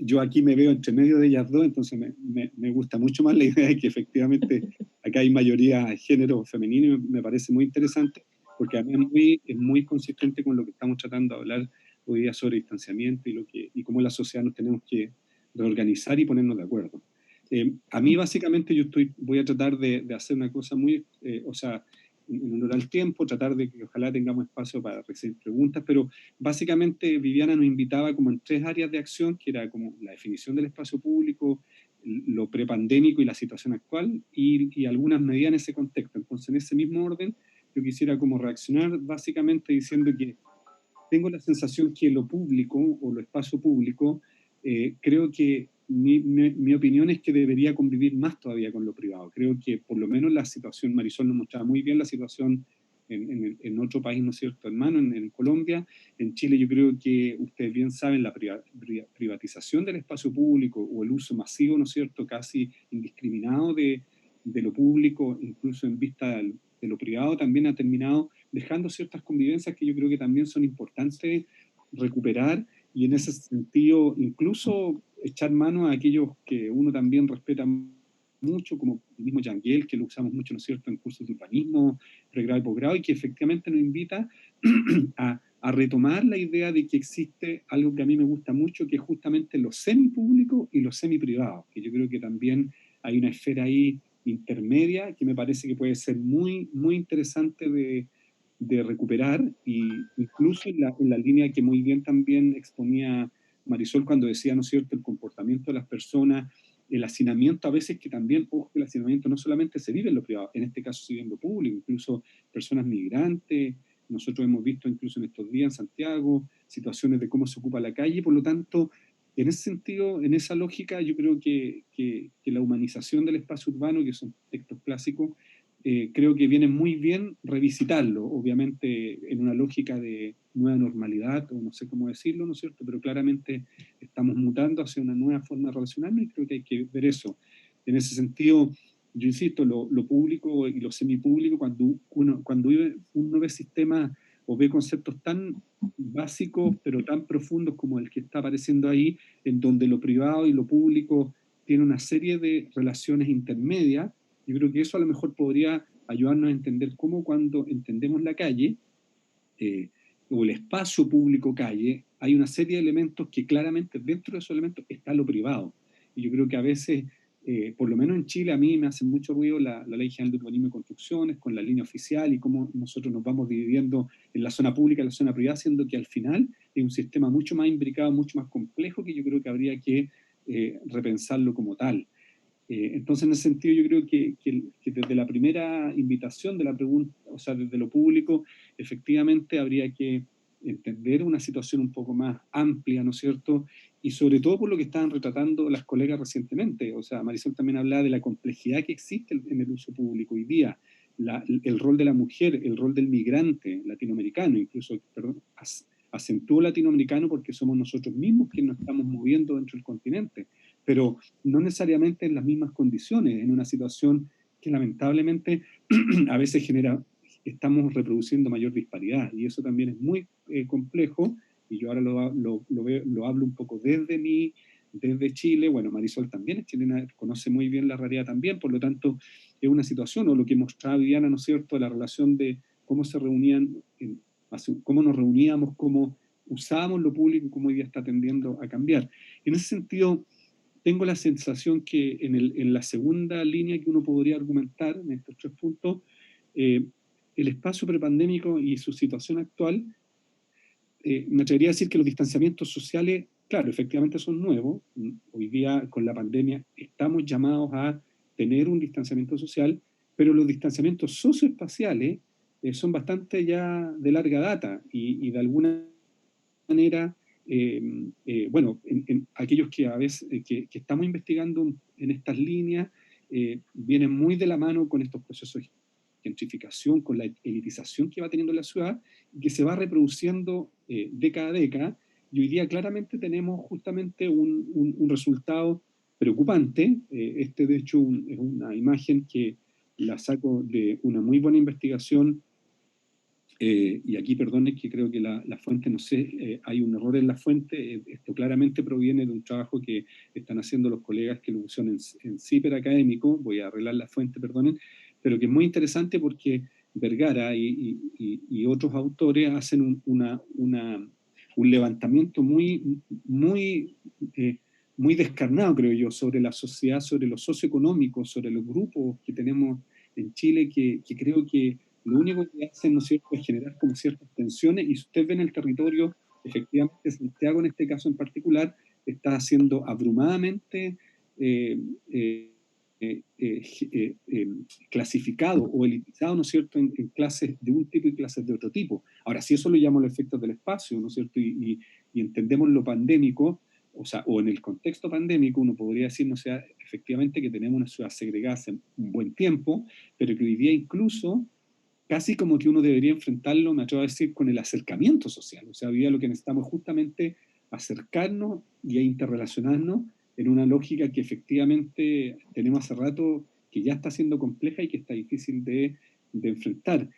[SPEAKER 3] Yo aquí me veo entre medio de ellas dos, entonces me gusta mucho más la idea de que efectivamente acá hay mayoría de género femenino, y me parece muy interesante, porque además es muy consistente con lo que estamos tratando de hablar hoy día sobre distanciamiento y cómo la sociedad nos tenemos que reorganizar y ponernos de acuerdo. A mí básicamente voy a tratar de hacer una cosa muy, en honor al tiempo, tratar de que ojalá tengamos espacio para recibir preguntas, pero básicamente Viviana nos invitaba como en 3 áreas de acción, que era como la definición del espacio público, lo prepandémico y la situación actual, y algunas medidas en ese contexto. Entonces, en ese mismo orden, yo quisiera como reaccionar básicamente diciendo que tengo la sensación que lo público o lo espacio público, creo que mi opinión es que debería convivir más todavía con lo privado. Creo que por lo menos la situación, Marisol nos mostraba muy bien la situación en otro país, ¿no es cierto?, hermano, en Colombia. En Chile yo creo que ustedes bien saben la privatización del espacio público o el uso masivo, ¿no es cierto?, casi indiscriminado de lo público, incluso en vista de lo privado, también ha terminado dejando ciertas convivencias que yo creo que también son importantes recuperar, y en ese sentido incluso echar mano a aquellos que uno también respeta mucho, como el mismo Yanguel, que lo usamos mucho, ¿no es cierto?, en cursos de urbanismo, pregrado y posgrado, y que efectivamente nos invita a retomar la idea de que existe algo que a mí me gusta mucho, que es justamente lo semipúblico y lo semiprivado, que yo creo que también hay una esfera ahí intermedia que me parece que puede ser muy, muy interesante de recuperar, y incluso en la línea que muy bien también exponía Marisol cuando decía, ¿no es cierto?, el comportamiento de las personas, el hacinamiento a veces, que también, ojo, que el hacinamiento no solamente se vive en lo privado, en este caso se vive en lo público, incluso personas migrantes. Nosotros hemos visto incluso en estos días en Santiago situaciones de cómo se ocupa la calle. Por lo tanto, en ese sentido, en esa lógica, yo creo que la humanización del espacio urbano, que son textos clásicos, creo que viene muy bien revisitarlo, obviamente en una lógica de nueva normalidad, o no sé cómo decirlo, ¿no es cierto? Pero claramente estamos mutando hacia una nueva forma de relacionarnos y creo que hay que ver eso. En ese sentido, yo insisto, lo público y lo semipúblico, cuando uno ve sistemas o ve conceptos tan básicos, pero tan profundos como el que está apareciendo ahí, en donde lo privado y lo público tiene una serie de relaciones intermedias, yo creo que eso a lo mejor podría ayudarnos a entender cómo cuando entendemos la calle, o el espacio público calle, hay una serie de elementos que claramente dentro de esos elementos está lo privado. Y yo creo que a veces, por lo menos en Chile, a mí me hace mucho ruido la Ley General de Urbanismo y Construcciones, con la línea oficial y cómo nosotros nos vamos dividiendo en la zona pública y la zona privada, siendo que al final es un sistema mucho más imbricado, mucho más complejo, que yo creo que habría que repensarlo como tal. Entonces, en ese sentido, yo creo que desde la primera invitación de la pregunta, o sea, desde lo público, efectivamente habría que entender una situación un poco más amplia, ¿no es cierto? Y sobre todo por lo que estaban retratando las colegas recientemente. O sea, Marisol también hablaba de la complejidad que existe en el uso público hoy día, el rol de la mujer, el rol del migrante latinoamericano, incluso, perdón, acentúo latinoamericano porque somos nosotros mismos quienes nos estamos moviendo dentro del continente, pero no necesariamente en las mismas condiciones, en una situación que lamentablemente a veces estamos reproduciendo mayor disparidad, y eso también es muy complejo, y yo ahora lo hablo un poco desde Chile. Bueno, Marisol también es chilena, conoce muy bien la realidad también, por lo tanto es una situación, o lo que mostraba Viviana, ¿no es cierto?, la relación de cómo se reunían, cómo nos reuníamos, cómo usábamos lo público y cómo hoy día está tendiendo a cambiar. En ese sentido, tengo la sensación que en la segunda línea que uno podría argumentar, en estos 3 puntos, el espacio prepandémico y su situación actual, me atrevería a decir que los distanciamientos sociales, claro, efectivamente son nuevos. Hoy día, con la pandemia, estamos llamados a tener un distanciamiento social, pero los distanciamientos socioespaciales son bastante ya de larga data y de alguna manera, bueno, aquellos que a veces que estamos investigando en estas líneas, vienen muy de la mano con estos procesos de gentrificación, con la elitización que va teniendo la ciudad, y que se va reproduciendo década a década, y hoy día claramente tenemos justamente un resultado preocupante. De hecho, es una imagen que la saco de una muy buena investigación. Y aquí, perdone, que creo que la fuente, no sé, hay un error en la fuente. Esto claramente proviene de un trabajo que están haciendo los colegas que lo pusieron en CIPER académico. Voy a arreglar la fuente, perdonen, pero que es muy interesante porque Vergara y otros autores hacen un levantamiento muy descarnado, creo yo, sobre la sociedad, sobre lo socioeconómico, sobre los grupos que tenemos en Chile, que creo que lo único que hacen, ¿no es cierto?, es generar como ciertas tensiones, y si usted ve en el territorio, efectivamente Santiago en este caso en particular está siendo abrumadamente clasificado o elitizado, ¿no es cierto?, en clases de un tipo y clases de otro tipo. Ahora, si eso lo llamamos los efectos del espacio, ¿no es cierto?, y entendemos lo pandémico, o sea, o en el contexto pandémico, uno podría decir, no sea, efectivamente que tenemos una ciudad segregada hace un buen tiempo, pero que hoy día incluso casi como que uno debería enfrentarlo, me atrevo a decir, con el acercamiento social. O sea, hoy día lo que necesitamos es justamente acercarnos y a interrelacionarnos en una lógica que efectivamente tenemos hace rato, que ya está siendo compleja y que está difícil de enfrentar.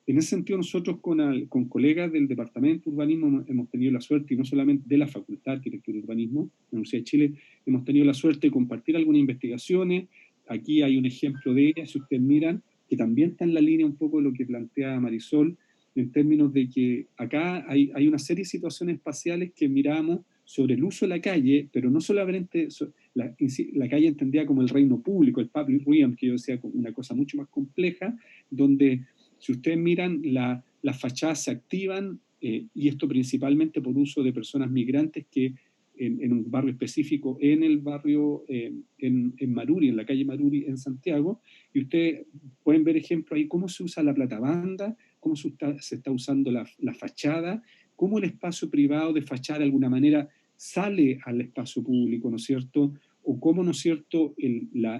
[SPEAKER 3] En ese sentido, nosotros con colegas del Departamento de Urbanismo hemos tenido la suerte, y no solamente de la Facultad de Arquitectura y Urbanismo de la Universidad de Chile, hemos tenido la suerte de compartir algunas investigaciones. Aquí hay un ejemplo de ellas, si ustedes miran, que también está en la línea un poco de lo que plantea Marisol, en términos de que acá hay una serie de situaciones espaciales que miramos sobre el uso de la calle, pero no solamente la calle entendida como el reino público, el public realm, que yo decía, como una cosa mucho más compleja, donde si ustedes miran, las fachadas se activan, y esto principalmente por uso de personas migrantes que en un barrio específico, en el barrio, en Maruri, en la calle Maruri, en Santiago, y ustedes pueden ver ejemplos ahí cómo se usa la platabanda, cómo se está usando la fachada, cómo el espacio privado de fachada de alguna manera sale al espacio público, ¿no es cierto? o cómo, ¿no es cierto?,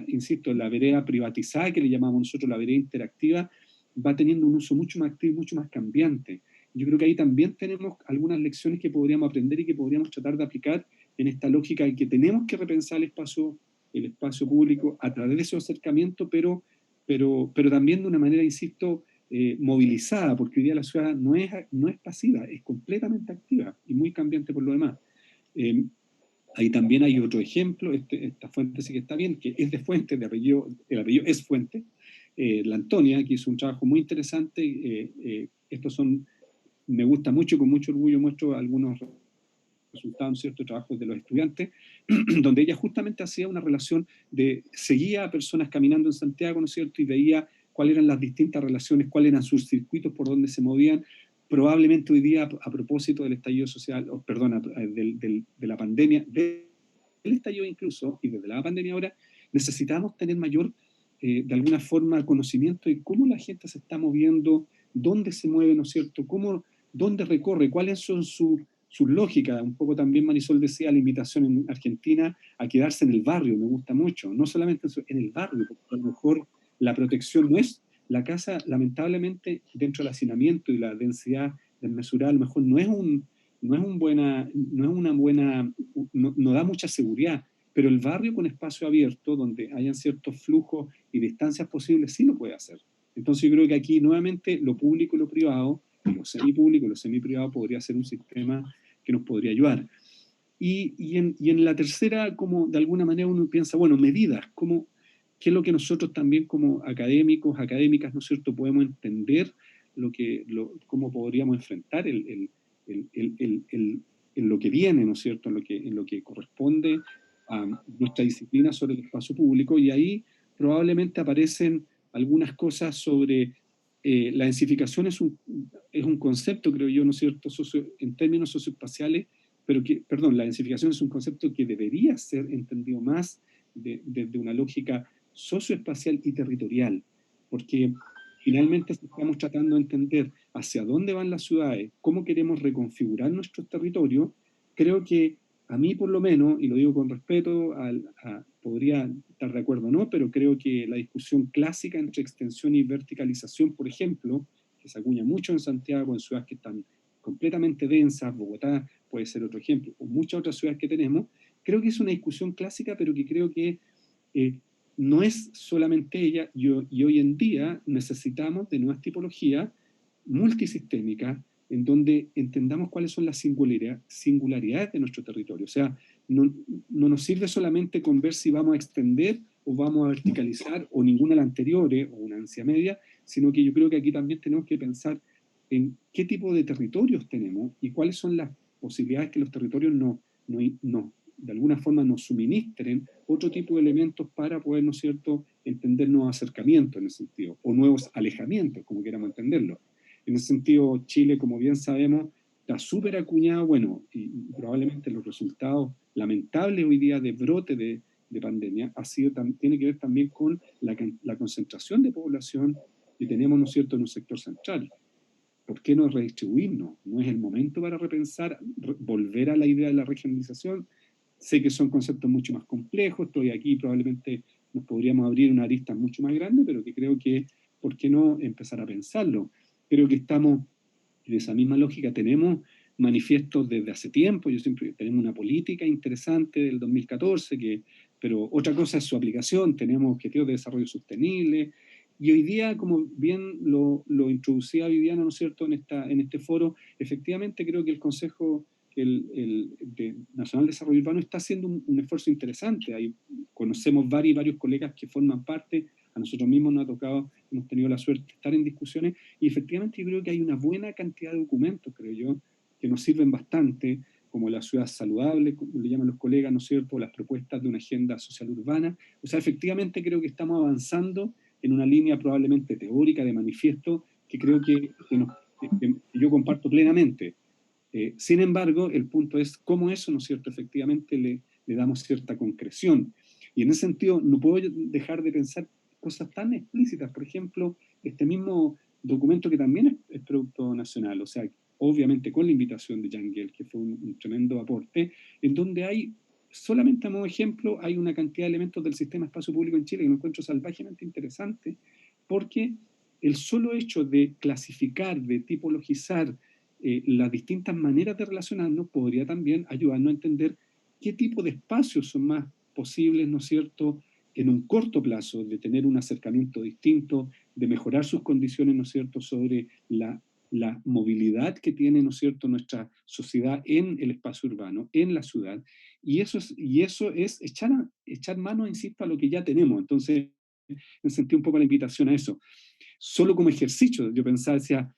[SPEAKER 3] insisto, la vereda privatizada, que le llamamos nosotros la vereda interactiva, va teniendo un uso mucho más activo y mucho más cambiante. Yo creo que ahí también tenemos algunas lecciones que podríamos aprender y que podríamos tratar de aplicar en esta lógica de que tenemos que repensar el espacio público a través de ese acercamiento, pero también de una manera, insisto, movilizada, porque hoy día la ciudad no es pasiva, es completamente activa y muy cambiante por lo demás. Ahí también hay otro ejemplo, esta fuente sí que está bien, que es de Fuente, el apellido es Fuente, la Antonia, que hizo un trabajo muy interesante. Me gusta mucho, con mucho orgullo muestro algunos resultados, ciertos trabajos de los estudiantes, donde ella justamente hacía una relación seguía a personas caminando en Santiago, ¿no es cierto?, y veía cuáles eran las distintas relaciones, cuáles eran sus circuitos por donde se movían. Probablemente hoy día, a propósito del estallido social, de la pandemia, del estallido incluso, y desde la pandemia ahora, necesitamos tener mayor, de alguna forma, conocimiento de cómo la gente se está moviendo, dónde se mueve, ¿no es cierto?, dónde recorre, cuáles son sus lógicas. Un poco también Marisol decía la invitación en Argentina a quedarse en el barrio, me gusta mucho, no solamente en el barrio, porque a lo mejor la protección no es la casa, lamentablemente, dentro del hacinamiento y la densidad desmesurada, a lo mejor no da mucha seguridad, pero el barrio con espacio abierto, donde hayan ciertos flujos y distancias posibles, sí lo puede hacer. Entonces yo creo que aquí nuevamente lo público y lo privado, y lo semipúblico y lo semiprivado podría ser un sistema que nos podría ayudar. Y en la tercera, como de alguna manera uno piensa, bueno, medidas, ¿qué es lo que nosotros también como académicos, académicas, ¿no es cierto?, podemos entender cómo podríamos enfrentar en lo que viene, ¿no es cierto?, en lo que corresponde a nuestra disciplina sobre el espacio público, y ahí probablemente aparecen algunas cosas sobre la densificación es un concepto, creo yo, ¿no es cierto?, en términos socioespaciales, pero la densificación es un concepto que debería ser entendido más desde una lógica socioespacial y territorial, porque finalmente estamos tratando de entender hacia dónde van las ciudades, cómo queremos reconfigurar nuestros territorios. Creo que a mí por lo menos, y lo digo con respeto, podría estar de acuerdo o no, pero creo que la discusión clásica entre extensión y verticalización, por ejemplo, que se acuña mucho en Santiago, en ciudades que están completamente densas, Bogotá puede ser otro ejemplo, o muchas otras ciudades que tenemos, creo que es una discusión clásica, pero que creo que no es solamente ella, y hoy en día necesitamos de nuevas tipologías multisistémicas en donde entendamos cuáles son las singularidades de nuestro territorio. O sea, no nos sirve solamente con ver si vamos a extender o vamos a verticalizar, o ninguna de las anteriores, o una ansia media, sino que yo creo que aquí también tenemos que pensar en qué tipo de territorios tenemos y cuáles son las posibilidades que los territorios de alguna forma nos suministren otro tipo de elementos para poder, ¿no es cierto?, entender nuevos acercamientos en ese sentido, o nuevos alejamientos, como queramos entenderlo. En ese sentido, Chile, como bien sabemos, está súper acuñado, bueno, y probablemente los resultados lamentables hoy día de brote de pandemia tiene que ver también con la concentración de población que tenemos, ¿no es cierto?, en un sector central. ¿Por qué no redistribuirnos? ¿No es el momento para repensar, volver a la idea de la regionalización? Sé que son conceptos mucho más complejos, estoy aquí, probablemente nos podríamos abrir una arista mucho más grande, pero que creo que, ¿por qué no empezar a pensarlo? Creo que estamos en esa misma lógica, tenemos manifiestos desde hace tiempo, tenemos una política interesante del 2014, pero otra cosa es su aplicación, tenemos objetivos de desarrollo sostenible, y hoy día, como bien lo introducía Viviana, ¿no es cierto?, en este foro, efectivamente creo que el Consejo Nacional de Desarrollo Urbano está haciendo un esfuerzo interesante. Ahí conocemos varios colegas que forman parte, a nosotros mismos nos ha tocado, hemos tenido la suerte de estar en discusiones, y efectivamente yo creo que hay una buena cantidad de documentos, creo yo, que nos sirven bastante, como la ciudad saludable, como le llaman los colegas, ¿no es cierto?, las propuestas de una agenda social urbana. O sea, efectivamente creo que estamos avanzando en una línea probablemente teórica de manifiesto que creo que yo comparto plenamente. Sin embargo, el punto es cómo eso, ¿no es cierto?, efectivamente le damos cierta concreción. Y en ese sentido no puedo dejar de pensar cosas tan explícitas. Por ejemplo, este mismo documento que también es producto nacional, o sea, obviamente con la invitación de Jan Gehl, que fue un tremendo aporte, en donde hay solamente a modo de ejemplo, hay una cantidad de elementos del sistema espacio público en Chile que me encuentro salvajemente interesante, porque el solo hecho de clasificar, de tipologizar las distintas maneras de relacionarnos podría también ayudarnos a entender qué tipo de espacios son más posibles, ¿no es cierto?, en un corto plazo, de tener un acercamiento distinto, de mejorar sus condiciones, ¿no es cierto?, sobre la movilidad que tiene, ¿no es cierto?, nuestra sociedad en el espacio urbano, en la ciudad, y eso es echar mano, insisto, a lo que ya tenemos. Entonces, me sentí un poco la invitación a eso. Solo como ejercicio, yo pensaba, decía,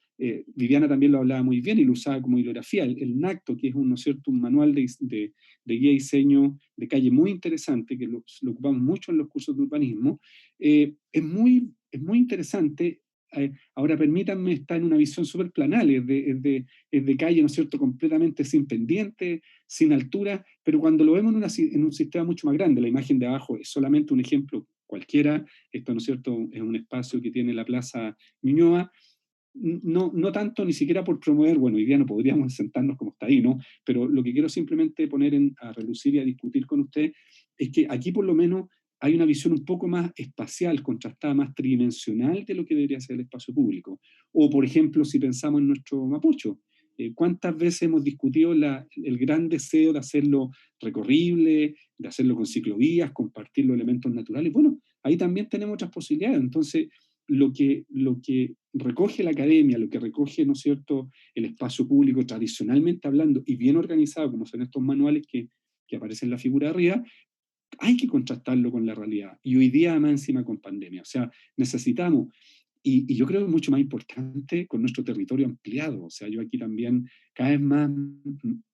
[SPEAKER 3] Viviana también lo hablaba muy bien y lo usaba como bibliografía, el NACTO, que es un, ¿no es cierto?, un manual de guía y diseño de calle muy interesante, que lo ocupamos mucho en los cursos de urbanismo, es muy interesante. Ahora permítanme estar en una visión súper planal, es de calle, ¿no es cierto?, completamente sin pendiente, sin altura, pero cuando lo vemos en un sistema mucho más grande, la imagen de abajo es solamente un ejemplo cualquiera. Esto, ¿no es cierto?, es un espacio que tiene la Plaza Ñuñoa, no tanto ni siquiera por promover, bueno, hoy día no podríamos sentarnos como está ahí, ¿no? Pero lo que quiero simplemente poner a relucir y a discutir con usted es que aquí por lo menos hay una visión un poco más espacial, contrastada, más tridimensional de lo que debería ser el espacio público. O, por ejemplo, si pensamos en nuestro Mapocho, ¿cuántas veces hemos discutido el gran deseo de hacerlo recorrible, de hacerlo con ciclovías, compartir los elementos naturales? Bueno, ahí también tenemos otras posibilidades. Entonces, lo que recoge la academia, lo que recoge, ¿no es cierto?, el espacio público tradicionalmente hablando y bien organizado, como son estos manuales que aparecen en la figura de arriba, hay que contrastarlo con la realidad. Y hoy día, además, encima con pandemia. O sea, necesitamos, y yo creo que es mucho más importante con nuestro territorio ampliado. O sea, yo aquí también, cada vez más,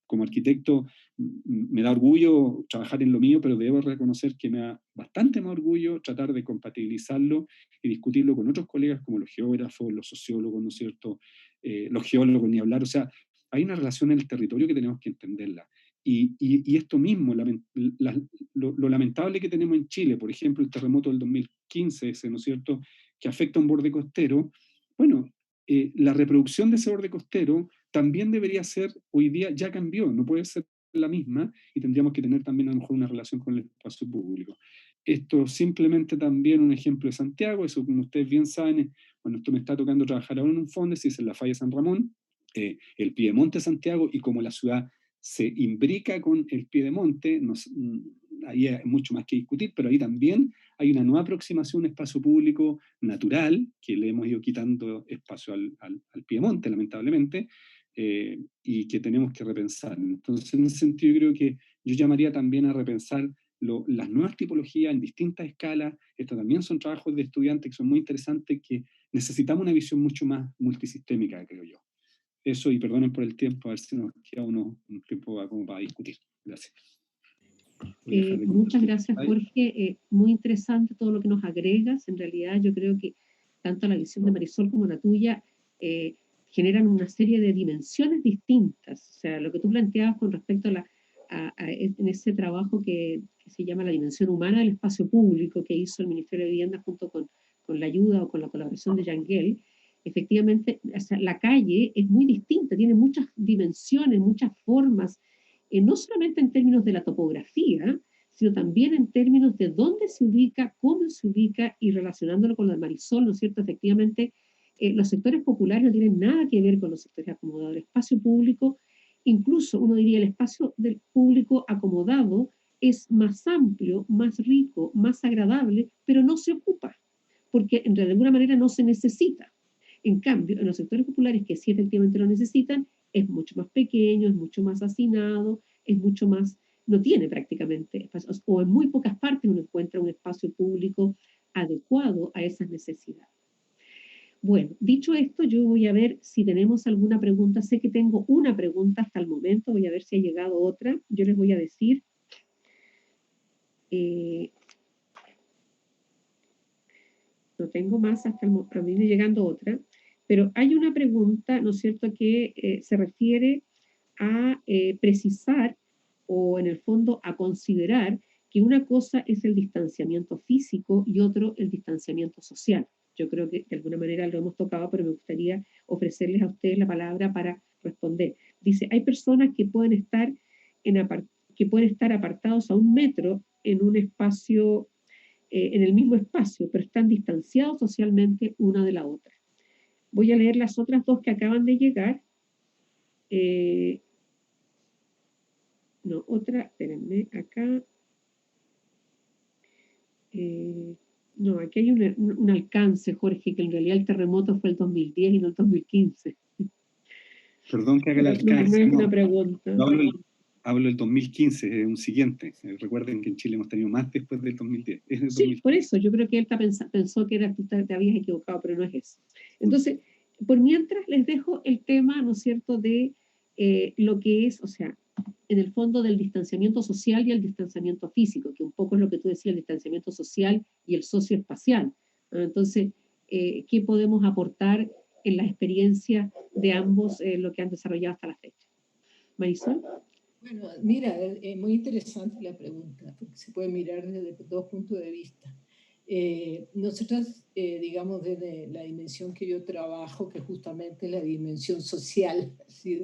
[SPEAKER 3] como arquitecto, me da orgullo trabajar en lo mío, pero debo reconocer que me da bastante más orgullo tratar de compatibilizarlo y discutirlo con otros colegas como los geógrafos, los sociólogos, ¿no es cierto?, los geólogos, ni hablar. O sea, hay una relación en el territorio que tenemos que entenderla. Y esto mismo, lo lamentable que tenemos en Chile, por ejemplo, el terremoto del 2015, ese, ¿no es cierto?, que afecta a un borde costero, bueno, la reproducción de ese borde costero también debería ser, hoy día ya cambió, no puede ser la misma, y tendríamos que tener también a lo mejor una relación con el espacio público. Esto simplemente también un ejemplo de Santiago, eso como ustedes bien saben, bueno, esto me está tocando trabajar ahora en un fondo, si es en la falla San Ramón, el Piedemonte Santiago, y como la ciudad se imbrica con el Piedemonte, ahí hay mucho más que discutir, pero ahí también hay una nueva aproximación a un espacio público natural, que le hemos ido quitando espacio al Piedemonte, lamentablemente, y que tenemos que repensar. Entonces, en ese sentido, yo creo que yo llamaría también a repensar las nuevas tipologías en distintas escalas. Estos también son trabajos de estudiantes que son muy interesantes, que necesitamos una visión mucho más multisistémica, creo yo. Eso, y perdonen por el tiempo, a ver si nos queda un tiempo como para discutir. Gracias.
[SPEAKER 2] Muchas gracias, Jorge. Muy interesante todo lo que nos agregas. En realidad, yo creo que tanto la visión de Marisol como la tuya generan una serie de dimensiones distintas. O sea, lo que tú planteabas con respecto en ese trabajo que se llama la dimensión humana del espacio público, que hizo el Ministerio de Vivienda junto con la ayuda o con la colaboración de Yangel. Efectivamente, o sea, la calle es muy distinta, tiene muchas dimensiones, muchas formas, no solamente en términos de la topografía, sino también en términos de dónde se ubica, cómo se ubica, y relacionándolo con lo de Marisol, ¿no es cierto? Efectivamente, los sectores populares no tienen nada que ver con los sectores acomodados. El espacio público, incluso uno diría el espacio del público acomodado, es más amplio, más rico, más agradable, pero no se ocupa, porque de alguna manera no se necesita. En cambio, en los sectores populares que sí efectivamente lo necesitan, es mucho más pequeño, es mucho más hacinado, es mucho más, no tiene prácticamente espacios, o en muy pocas partes uno encuentra un espacio público adecuado a esas necesidades. Bueno, dicho esto, yo voy a ver si tenemos alguna pregunta. Sé que tengo una pregunta hasta el momento, voy a ver si ha llegado otra. Yo les voy a decir. No tengo más hasta el momento, viene llegando otra. Pero hay una pregunta, ¿no es cierto?, que se refiere a precisar o en el fondo a considerar que una cosa es el distanciamiento físico y otro el distanciamiento social. Yo creo que de alguna manera lo hemos tocado, pero me gustaría ofrecerles a ustedes la palabra para responder. Dice, hay personas que pueden estar que pueden estar apartados a 1 metro en un espacio, en el mismo espacio, pero están distanciados socialmente una de la otra. Voy a leer las otras dos que acaban de llegar. No, otra, espérenme, acá. No, aquí hay un alcance, Jorge, que en realidad el terremoto fue el 2010 y no el 2015.
[SPEAKER 3] Perdón que haga el
[SPEAKER 2] No
[SPEAKER 3] alcance.
[SPEAKER 2] es una pregunta.
[SPEAKER 3] No, hablo del 2015, es un siguiente. Recuerden que en Chile hemos tenido más después del 2010. Es del
[SPEAKER 2] Sí,
[SPEAKER 3] 2015.
[SPEAKER 2] por eso, yo creo que él pensó que tú te habías equivocado, pero no es eso. Entonces, por mientras les dejo el tema, ¿no es cierto?, de lo que es, o sea, en el fondo del distanciamiento social y el distanciamiento físico, que un poco es lo que tú decías, el distanciamiento social y el socioespacial. Entonces, ¿qué podemos aportar en la experiencia de ambos, lo que han desarrollado hasta la fecha? Marisol.
[SPEAKER 4] Bueno, mira, es muy interesante la pregunta, porque se puede mirar desde dos puntos de vista. Nosotros, digamos, desde la dimensión que yo trabajo, que justamente es la dimensión social, ¿sí?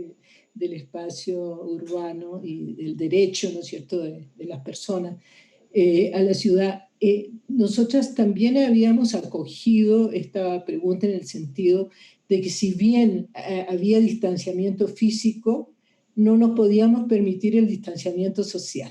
[SPEAKER 4] Del espacio urbano y del derecho, ¿no es cierto?, de las personas a la ciudad. Nosotras también habíamos acogido esta pregunta en el sentido de que si bien había distanciamiento físico, no nos podíamos permitir el distanciamiento social.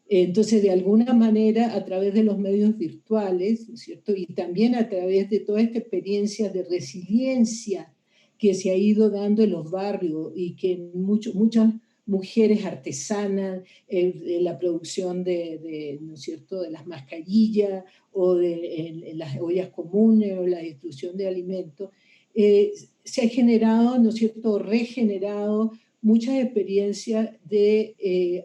[SPEAKER 4] Entonces, de alguna manera, a través de los medios virtuales, ¿no es cierto?, y también a través de toda esta experiencia de resiliencia que se ha ido dando en los barrios y que muchas mujeres artesanas, la producción ¿no es cierto?, de las mascarillas o de las ollas comunes o la distribución de alimentos, se ha generado, ¿no es cierto?, regenerado muchas experiencias de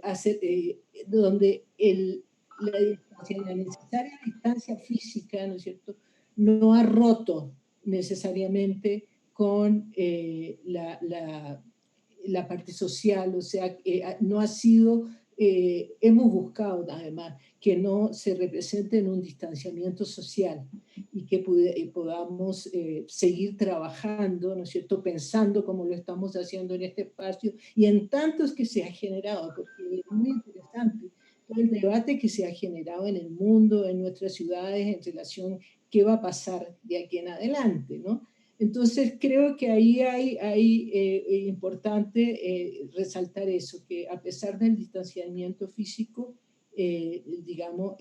[SPEAKER 4] donde la necesaria distancia física, ¿no es cierto?, no ha roto necesariamente con la parte social, o sea, no ha sido, hemos buscado además que no se represente en un distanciamiento social y que podamos seguir trabajando, ¿no es cierto?, pensando como lo estamos haciendo en este espacio y en tantos que se ha generado, porque es muy interesante todo el debate que se ha generado en el mundo, en nuestras ciudades, en relación a qué va a pasar de aquí en adelante, ¿no? Entonces, creo que ahí hay importante resaltar eso, que a pesar del distanciamiento físico, digamos,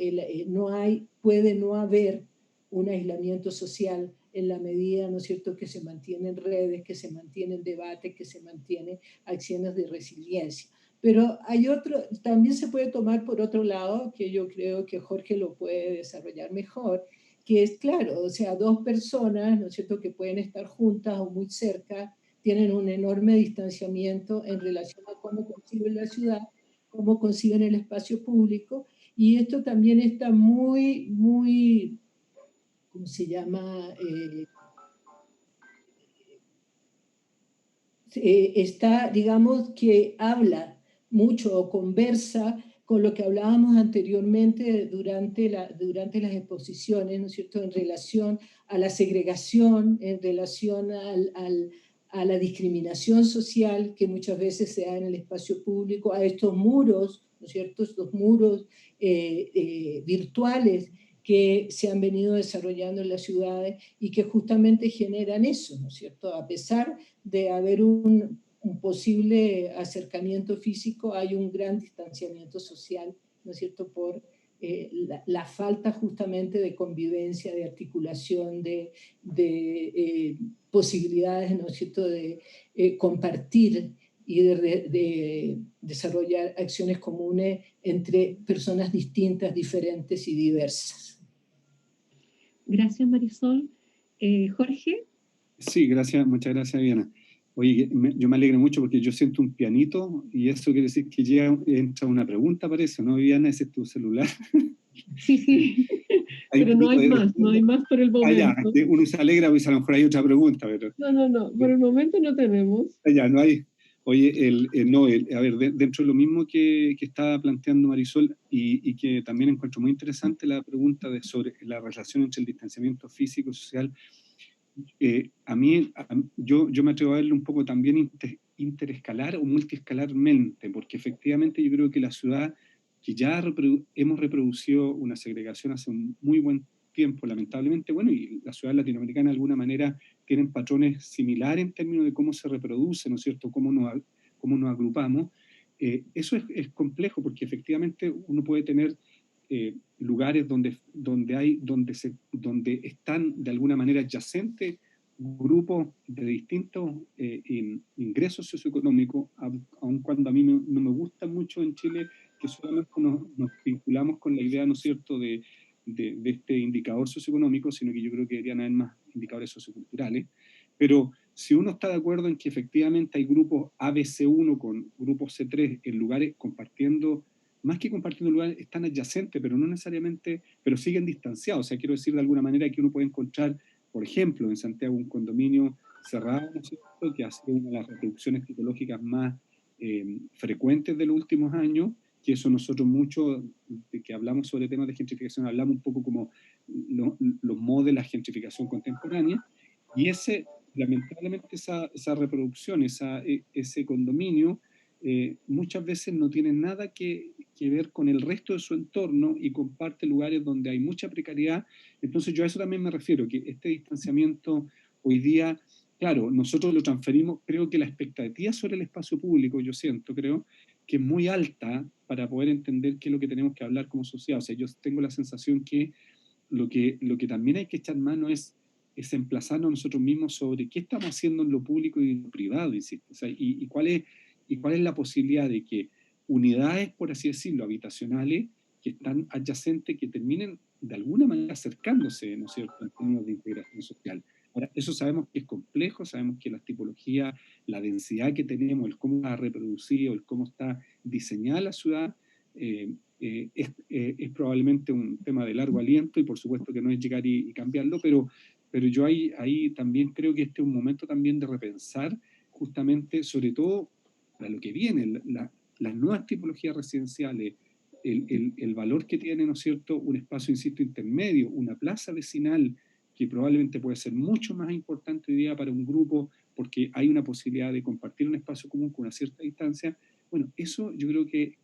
[SPEAKER 4] puede no haber un aislamiento social en la medida, ¿no es cierto?, que se mantienen redes, que se mantienen debates, que se mantienen acciones de resiliencia. Pero hay también se puede tomar por otro lado, que yo creo que Jorge lo puede desarrollar mejor, que es claro, o sea, dos personas, ¿no es cierto?, que pueden estar juntas o muy cerca, tienen un enorme distanciamiento en relación a cómo conciben la ciudad, cómo conciben el espacio público, y esto también está muy, ¿cómo se llama? Está, digamos, que habla mucho o conversa con lo que hablábamos anteriormente durante las exposiciones, ¿no es cierto?, en relación a la segregación, en relación a la discriminación social que muchas veces se da en el espacio público, a estos muros, ¿no es cierto?, estos muros virtuales que se han venido desarrollando en las ciudades y que justamente generan eso, ¿no es cierto?, a pesar de haber un posible acercamiento físico, hay un gran distanciamiento social, ¿no es cierto?, por la falta justamente de convivencia, de articulación, de posibilidades, ¿no es cierto?, de compartir y de desarrollar acciones comunes entre personas distintas, diferentes y diversas.
[SPEAKER 2] Gracias, Marisol. Jorge.
[SPEAKER 3] Sí, gracias, muchas gracias, Viviana. Oye, yo me alegro mucho porque yo siento un pianito y eso quiere decir que ya entra una pregunta, parece, ¿no, Viviana? ¿Ese es tu celular?
[SPEAKER 2] Sí, pero no hay más por el momento.
[SPEAKER 3] Ya, uno se alegra porque a lo mejor hay otra pregunta, pero...
[SPEAKER 2] No, por el momento no tenemos.
[SPEAKER 3] Ya, no hay... Oye, a ver, dentro de lo mismo que estaba planteando Marisol y que también encuentro muy interesante la pregunta sobre la relación entre el distanciamiento físico y social, Yo me atrevo a verlo un poco también interescalar o multiescalarmente, porque efectivamente yo creo que la ciudad, que ya hemos reproducido una segregación hace un muy buen tiempo, lamentablemente, bueno, y la ciudad latinoamericana de alguna manera tienen patrones similares en términos de cómo se reproduce, ¿no es cierto?, cómo nos agrupamos. Eso es complejo, porque efectivamente uno puede tener lugares donde están de alguna manera adyacentes grupos de distintos ingresos socioeconómicos, aun cuando a mí no me gusta mucho en Chile que solamente nos vinculamos con la idea, ¿no es cierto?, de este indicador socioeconómico, sino que yo creo que deberían haber más indicadores socioculturales. Pero si uno está de acuerdo en que efectivamente hay grupos ABC1 con grupos C3 en lugares compartiendo, más que compartiendo lugares, están adyacentes, pero no necesariamente, pero siguen distanciados. O sea, quiero decir de alguna manera que uno puede encontrar, por ejemplo, en Santiago, un condominio cerrado, ¿no es cierto?, que ha sido una de las reproducciones tipológicas más frecuentes de los últimos años, que eso nosotros mucho, de que hablamos sobre temas de gentrificación, hablamos un poco como los modos de la gentrificación contemporánea, y lamentablemente esa reproducción, ese condominio, muchas veces no tiene nada que ver con el resto de su entorno y comparte lugares donde hay mucha precariedad. Entonces yo a eso también me refiero, que este distanciamiento hoy día, claro, nosotros lo transferimos, creo que la expectativa sobre el espacio público, creo que es muy alta para poder entender qué es lo que tenemos que hablar como sociedad. O sea, yo tengo la sensación que lo que también hay que echar mano es emplazarnos nosotros mismos sobre qué estamos haciendo en lo público y en lo privado, insisto. O sea, y cuál es la posibilidad de que unidades, por así decirlo, habitacionales, que están adyacentes, que terminen de alguna manera acercándose, ¿no es cierto?, en términos de integración social. Ahora, eso sabemos que es complejo, sabemos que las tipologías, la densidad que tenemos, el cómo está reproducido, el cómo está diseñada la ciudad, es probablemente un tema de largo aliento, y por supuesto que no es llegar y cambiarlo, pero yo ahí también creo que este es un momento también de repensar justamente, sobre todo para lo que viene, las nuevas tipologías residenciales, el valor que tiene, ¿no es cierto?, un espacio, insisto, intermedio, una plaza vecinal, que probablemente puede ser mucho más importante hoy día para un grupo, porque hay una posibilidad de compartir un espacio común con una cierta distancia. Bueno, eso yo creo que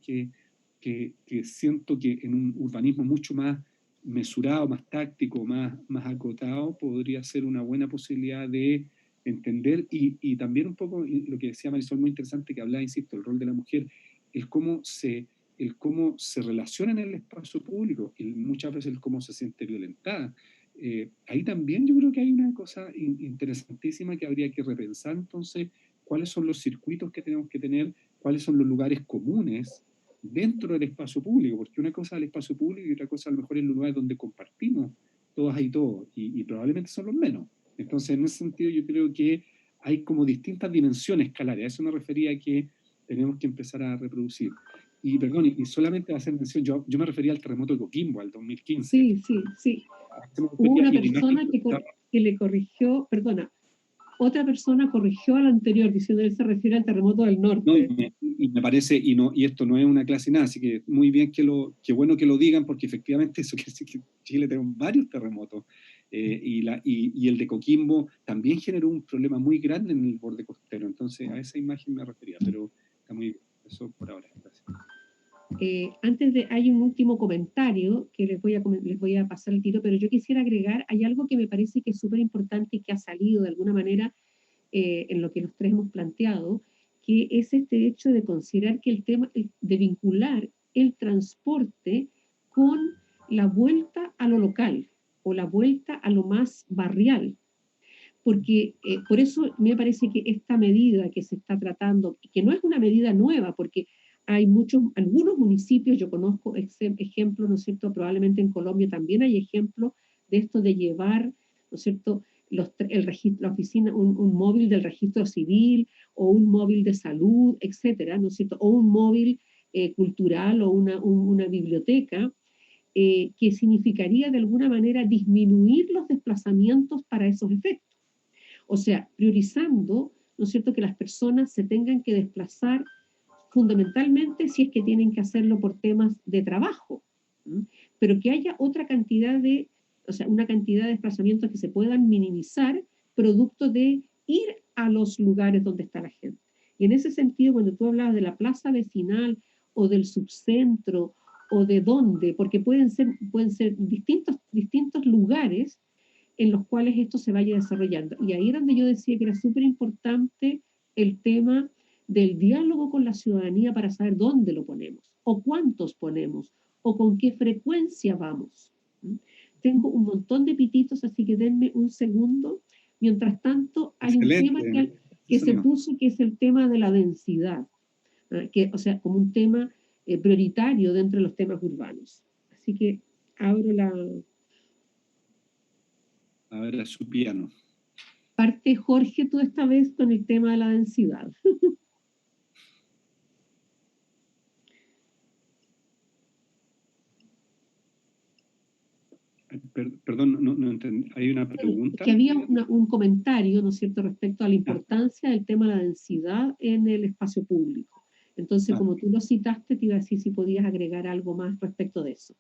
[SPEAKER 3] siento que en un urbanismo mucho más mesurado, más táctico, más acotado, podría ser una buena posibilidad de entender, y también un poco lo que decía Marisol, muy interesante, que hablaba, insisto, el rol de la mujer, el cómo se relaciona en el espacio público, muchas veces el cómo se siente violentada. Ahí también yo creo que hay una cosa interesantísima que habría que repensar, entonces, cuáles son los circuitos que tenemos que tener, cuáles son los lugares comunes dentro del espacio público, porque una cosa es el espacio público y otra cosa a lo mejor es el lugar donde compartimos todas y todos, y probablemente son los menos. Entonces, en ese sentido, yo creo que hay como distintas dimensiones escalares. A eso me refería, que tenemos que empezar a reproducir. Y perdón, y solamente a hacer mención, yo me refería al terremoto de Coquimbo, al 2015.
[SPEAKER 2] Sí. Hubo una persona que le corrigió, perdona, otra persona corrigió al anterior, diciendo que se refiere al terremoto del norte.
[SPEAKER 3] No, y me parece, y esto no es una clase nada, así que muy bien que bueno que lo digan, porque efectivamente eso quiere decir que en Chile tenemos varios terremotos, y el de Coquimbo también generó un problema muy grande en el borde costero. Entonces a esa imagen me refería, pero está muy bien, eso por ahora. Gracias.
[SPEAKER 2] Hay un último comentario que les voy a pasar el tiro, pero yo quisiera agregar, hay algo que me parece que es súper importante y que ha salido de alguna manera en lo que los tres hemos planteado, que es este hecho de considerar que el tema de vincular el transporte con la vuelta a lo local o la vuelta a lo más barrial. Porque por eso me parece que esta medida que se está tratando, que no es una medida nueva, porque hay algunos municipios, yo conozco ejemplos, ¿no es cierto?, probablemente en Colombia también hay ejemplos de esto de llevar, ¿no es cierto?, la oficina, un móvil del registro civil o un móvil de salud, etcétera, ¿no es cierto?, o un móvil cultural o una biblioteca, que significaría de alguna manera disminuir los desplazamientos para esos efectos. O sea, priorizando, ¿no es cierto?, que las personas se tengan que desplazar fundamentalmente si es que tienen que hacerlo por temas de trabajo, ¿sí?, pero que haya una cantidad de desplazamientos que se puedan minimizar producto de ir a los lugares donde está la gente. Y en ese sentido, cuando tú hablabas de la plaza vecinal o del subcentro o de dónde, porque pueden ser distintos lugares en los cuales esto se vaya desarrollando. Y ahí es donde yo decía que era súper importante el tema del diálogo con la ciudadanía para saber dónde lo ponemos, o cuántos ponemos, o con qué frecuencia vamos. Tengo un montón de pititos, así que denme un segundo. Mientras tanto, hay un tema que se puso, que es el tema de la densidad, que, o sea, como un tema prioritario dentro de los temas urbanos. Así que abro la...
[SPEAKER 3] Ahora su piano.
[SPEAKER 2] Parte, Jorge, tú esta vez con el tema de la densidad.
[SPEAKER 3] Perdón, no entendí. ¿Hay una pregunta?
[SPEAKER 2] Que había un comentario, ¿no es cierto?, respecto a la importancia del tema de la densidad en el espacio público. Entonces, como tú lo citaste, te iba a decir si podías agregar algo más respecto de eso.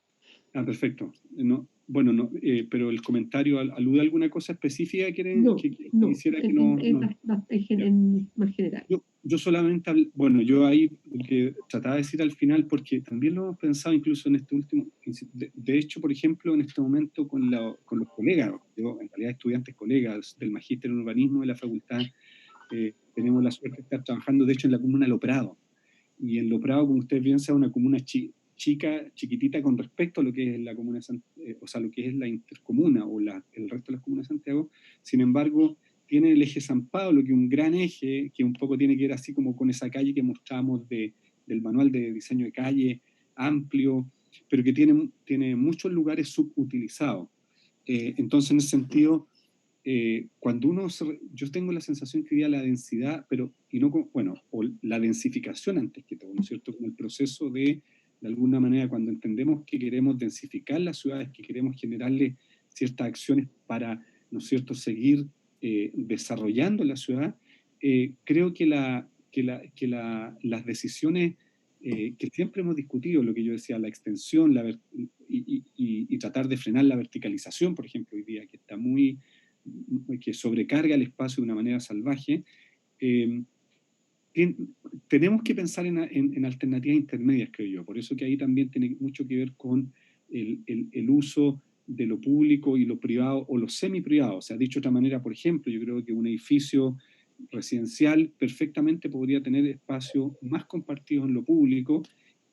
[SPEAKER 3] Perfecto. No, bueno, no, pero el comentario alude a alguna cosa específica que quisiera que no...
[SPEAKER 2] En más general.
[SPEAKER 3] Yo solamente, bueno, yo ahí lo que trataba de decir al final, porque también lo hemos pensado incluso en este último, de hecho, por ejemplo, en este momento con los colegas, yo en realidad estudiantes colegas del Magíster en Urbanismo de la facultad, tenemos la suerte de estar trabajando, de hecho, en la comuna de Lo Prado. Y en Lo Prado, como ustedes bien saben, una comuna chiquitita con respecto a lo que es la comuna, o sea, lo que es la intercomuna o el resto de las comunas de Santiago. Sin embargo, tiene el eje San Pablo, que es un gran eje, que un poco tiene que ver así como con esa calle que mostramos del manual de diseño de calle, amplio, pero que tiene muchos lugares subutilizados. Entonces, en ese sentido, cuando yo tengo la sensación que hoy día la densidad, o la densificación antes que todo, ¿no es cierto? Como el proceso de alguna manera, cuando entendemos que queremos densificar las ciudades, que queremos generarle ciertas acciones para, ¿no es cierto?, seguir desarrollando la ciudad, creo que las decisiones que siempre hemos discutido, lo que yo decía, la extensión y tratar de frenar la verticalización, por ejemplo, hoy día, que sobrecarga el espacio de una manera salvaje, tenemos que pensar en alternativas intermedias, creo yo. Por eso que ahí también tiene mucho que ver con el uso de lo público y lo privado, o lo semi-privado. O sea, dicho de otra manera, por ejemplo, yo creo que un edificio residencial perfectamente podría tener espacios más compartidos en lo público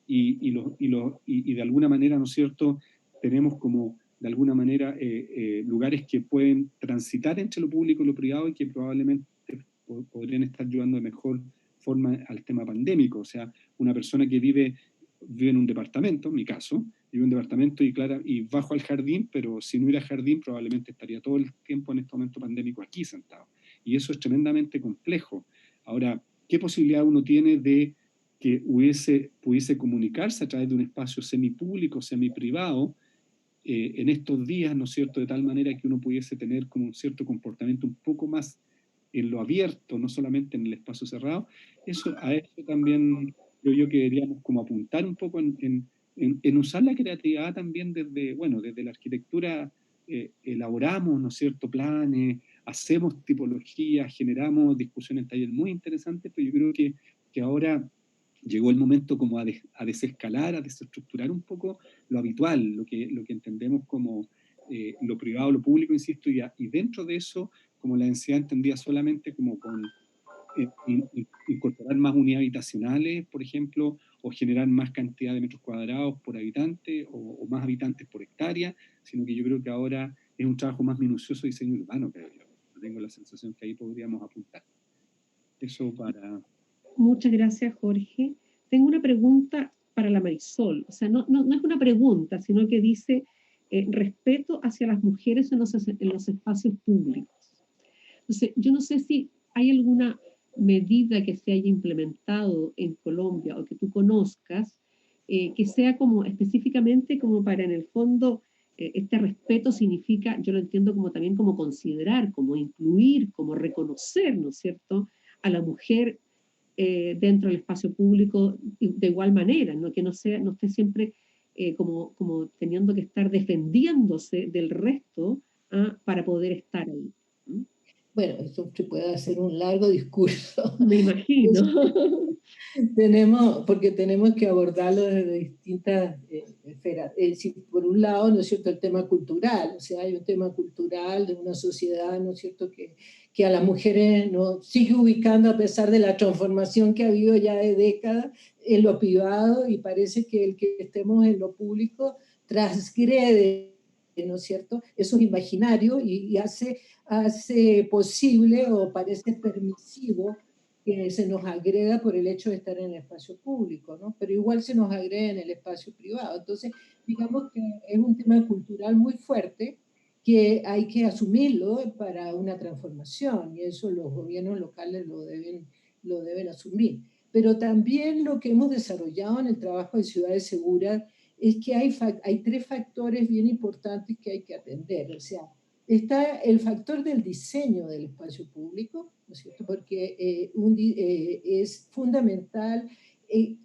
[SPEAKER 3] y de alguna manera, ¿no es cierto?, tenemos como de alguna manera lugares que pueden transitar entre lo público y lo privado y que probablemente podrían estar ayudando de mejor forma al tema pandémico. O sea, una persona que vive en un departamento, en mi caso, vive en un departamento y bajo al jardín, pero si no hubiera jardín probablemente estaría todo el tiempo en este momento pandémico aquí sentado. Y eso es tremendamente complejo. Ahora, ¿qué posibilidad uno tiene de que pudiese comunicarse a través de un espacio semipúblico, semiprivado, en estos días, ¿no es cierto?, de tal manera que uno pudiese tener como un cierto comportamiento un poco más en lo abierto, no solamente en el espacio cerrado? A eso también creo yo que deberíamos como apuntar un poco en usar la creatividad también desde la arquitectura. Elaboramos, ¿no es cierto?, planes, hacemos tipologías, generamos discusiones en taller muy interesantes, pero yo creo que ahora llegó el momento como a desescalar, a desestructurar un poco lo habitual, lo que entendemos como lo privado, lo público, insisto, y dentro de eso, como la densidad entendía solamente como con incorporar más unidades habitacionales, por ejemplo, o generar más cantidad de metros cuadrados por habitante o más habitantes por hectárea, sino que yo creo que ahora es un trabajo más minucioso de diseño urbano, creo yo. Tengo la sensación que ahí podríamos apuntar. Eso para...
[SPEAKER 2] Muchas gracias, Jorge. Tengo una pregunta para la Marisol. O sea, no es una pregunta, sino que dice respeto hacia las mujeres en los espacios públicos. Entonces, yo no sé si hay alguna medida que se haya implementado en Colombia o que tú conozcas, que sea como específicamente como para, en el fondo, este respeto significa, yo lo entiendo como también como considerar, como incluir, como reconocer, ¿no es cierto?, a la mujer dentro del espacio público de igual manera, ¿no? Que no esté siempre como teniendo que estar defendiéndose del resto para poder estar ahí.
[SPEAKER 4] Bueno, esto se puede hacer un largo discurso.
[SPEAKER 2] Me imagino.
[SPEAKER 4] Porque tenemos que abordarlo desde distintas esferas. Es decir, por un lado, ¿no es cierto?, el tema cultural, o sea, hay un tema cultural de una sociedad, ¿no es cierto?, que a las mujeres no sigue ubicando a pesar de la transformación que ha habido ya de décadas en lo privado, y parece que el que estemos en lo público transgrede, ¿no es cierto?, esos imaginarios y hace posible o parece permisivo que se nos agrega por el hecho de estar en el espacio público, ¿no? Pero igual se nos agrega en el espacio privado. Entonces, digamos que es un tema cultural muy fuerte que hay que asumirlo para una transformación, y eso los gobiernos locales lo deben asumir. Pero también lo que hemos desarrollado en el trabajo de ciudades seguras es que hay tres factores bien importantes que hay que atender. O sea, está el factor del diseño del espacio público, ¿no es cierto?, porque es fundamental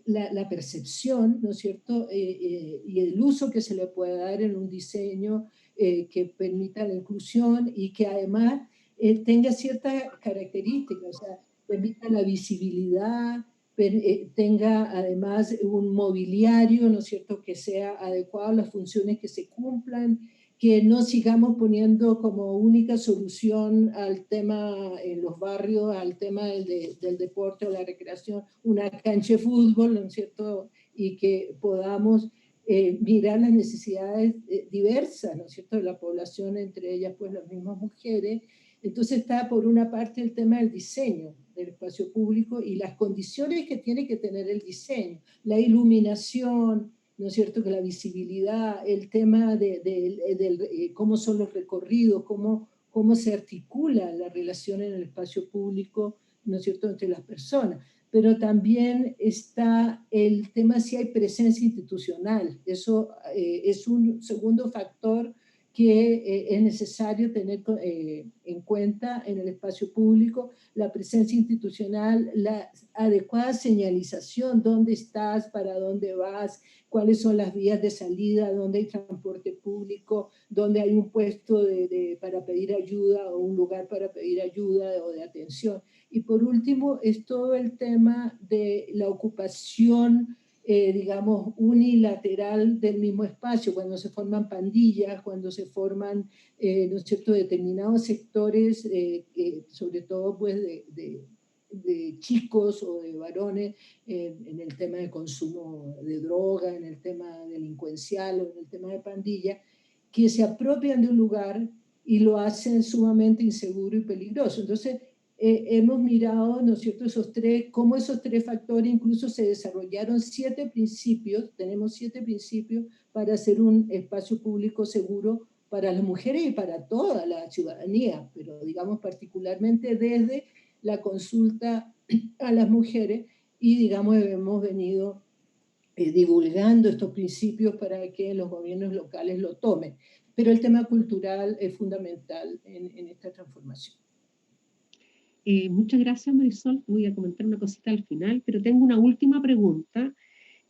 [SPEAKER 4] la percepción, ¿no es cierto?, y el uso que se le puede dar en un diseño que permita la inclusión y que además tenga ciertas características, o sea, permita la visibilidad, tenga además un mobiliario, ¿no es cierto?, que sea adecuado a las funciones que se cumplan, que no sigamos poniendo como única solución al tema en los barrios, al tema del deporte o la recreación, una cancha de fútbol, ¿no es cierto?, y que podamos mirar las necesidades diversas, ¿no es cierto?, de la población, entre ellas pues las mismas mujeres. Entonces está por una parte el tema del diseño del espacio público y las condiciones que tiene que tener el diseño, la iluminación, ¿no es cierto?, que la visibilidad, el tema de cómo son los recorridos, cómo se articula la relación en el espacio público, ¿no es cierto?, entre las personas. Pero también está el tema si hay presencia institucional. Eso es un segundo factor que es necesario tener en cuenta en el espacio público, la presencia institucional, la adecuada señalización, dónde estás, para dónde vas, cuáles son las vías de salida, dónde hay transporte público, dónde hay un puesto para pedir ayuda o un lugar para pedir ayuda o de atención. Y por último, es todo el tema de la ocupación, digamos, unilateral del mismo espacio, cuando se forman pandillas, cuando se forman, ¿no es cierto?, determinados sectores, sobre todo pues de chicos o de varones, en el tema de consumo de droga, en el tema delincuencial o en el tema de pandilla, que se apropian de un lugar y lo hacen sumamente inseguro y peligroso. Entonces, hemos mirado, ¿no es cierto?, cómo esos tres factores incluso se desarrollaron 7 principios, tenemos 7 principios para hacer un espacio público seguro para las mujeres y para toda la ciudadanía, pero digamos particularmente desde la consulta a las mujeres, y digamos hemos venido divulgando estos principios para que los gobiernos locales lo tomen. Pero el tema cultural es fundamental en esta transformación.
[SPEAKER 2] Muchas gracias, Marisol. Voy a comentar una cosita al final, pero tengo una última pregunta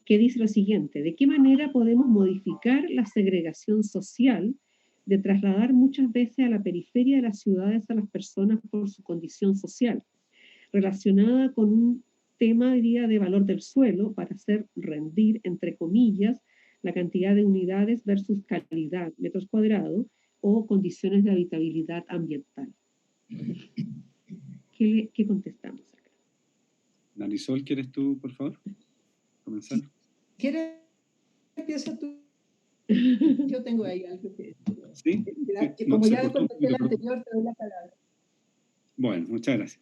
[SPEAKER 2] que dice lo siguiente: ¿de qué manera podemos modificar la segregación social de trasladar muchas veces a la periferia de las ciudades a las personas por su condición social, relacionada con un tema, diría, de valor del suelo para hacer rendir, entre comillas, la cantidad de unidades versus calidad, metros cuadrados, o condiciones de habitabilidad ambiental? ¿Qué contestamos acá?
[SPEAKER 3] Marisol, ¿quieres tú, por favor, comenzar?
[SPEAKER 4] ¿Quieres empieza tú? Yo tengo ahí algo que...
[SPEAKER 3] ¿Sí?
[SPEAKER 4] que como ya contesté el anterior, te doy la palabra.
[SPEAKER 3] Bueno, muchas gracias.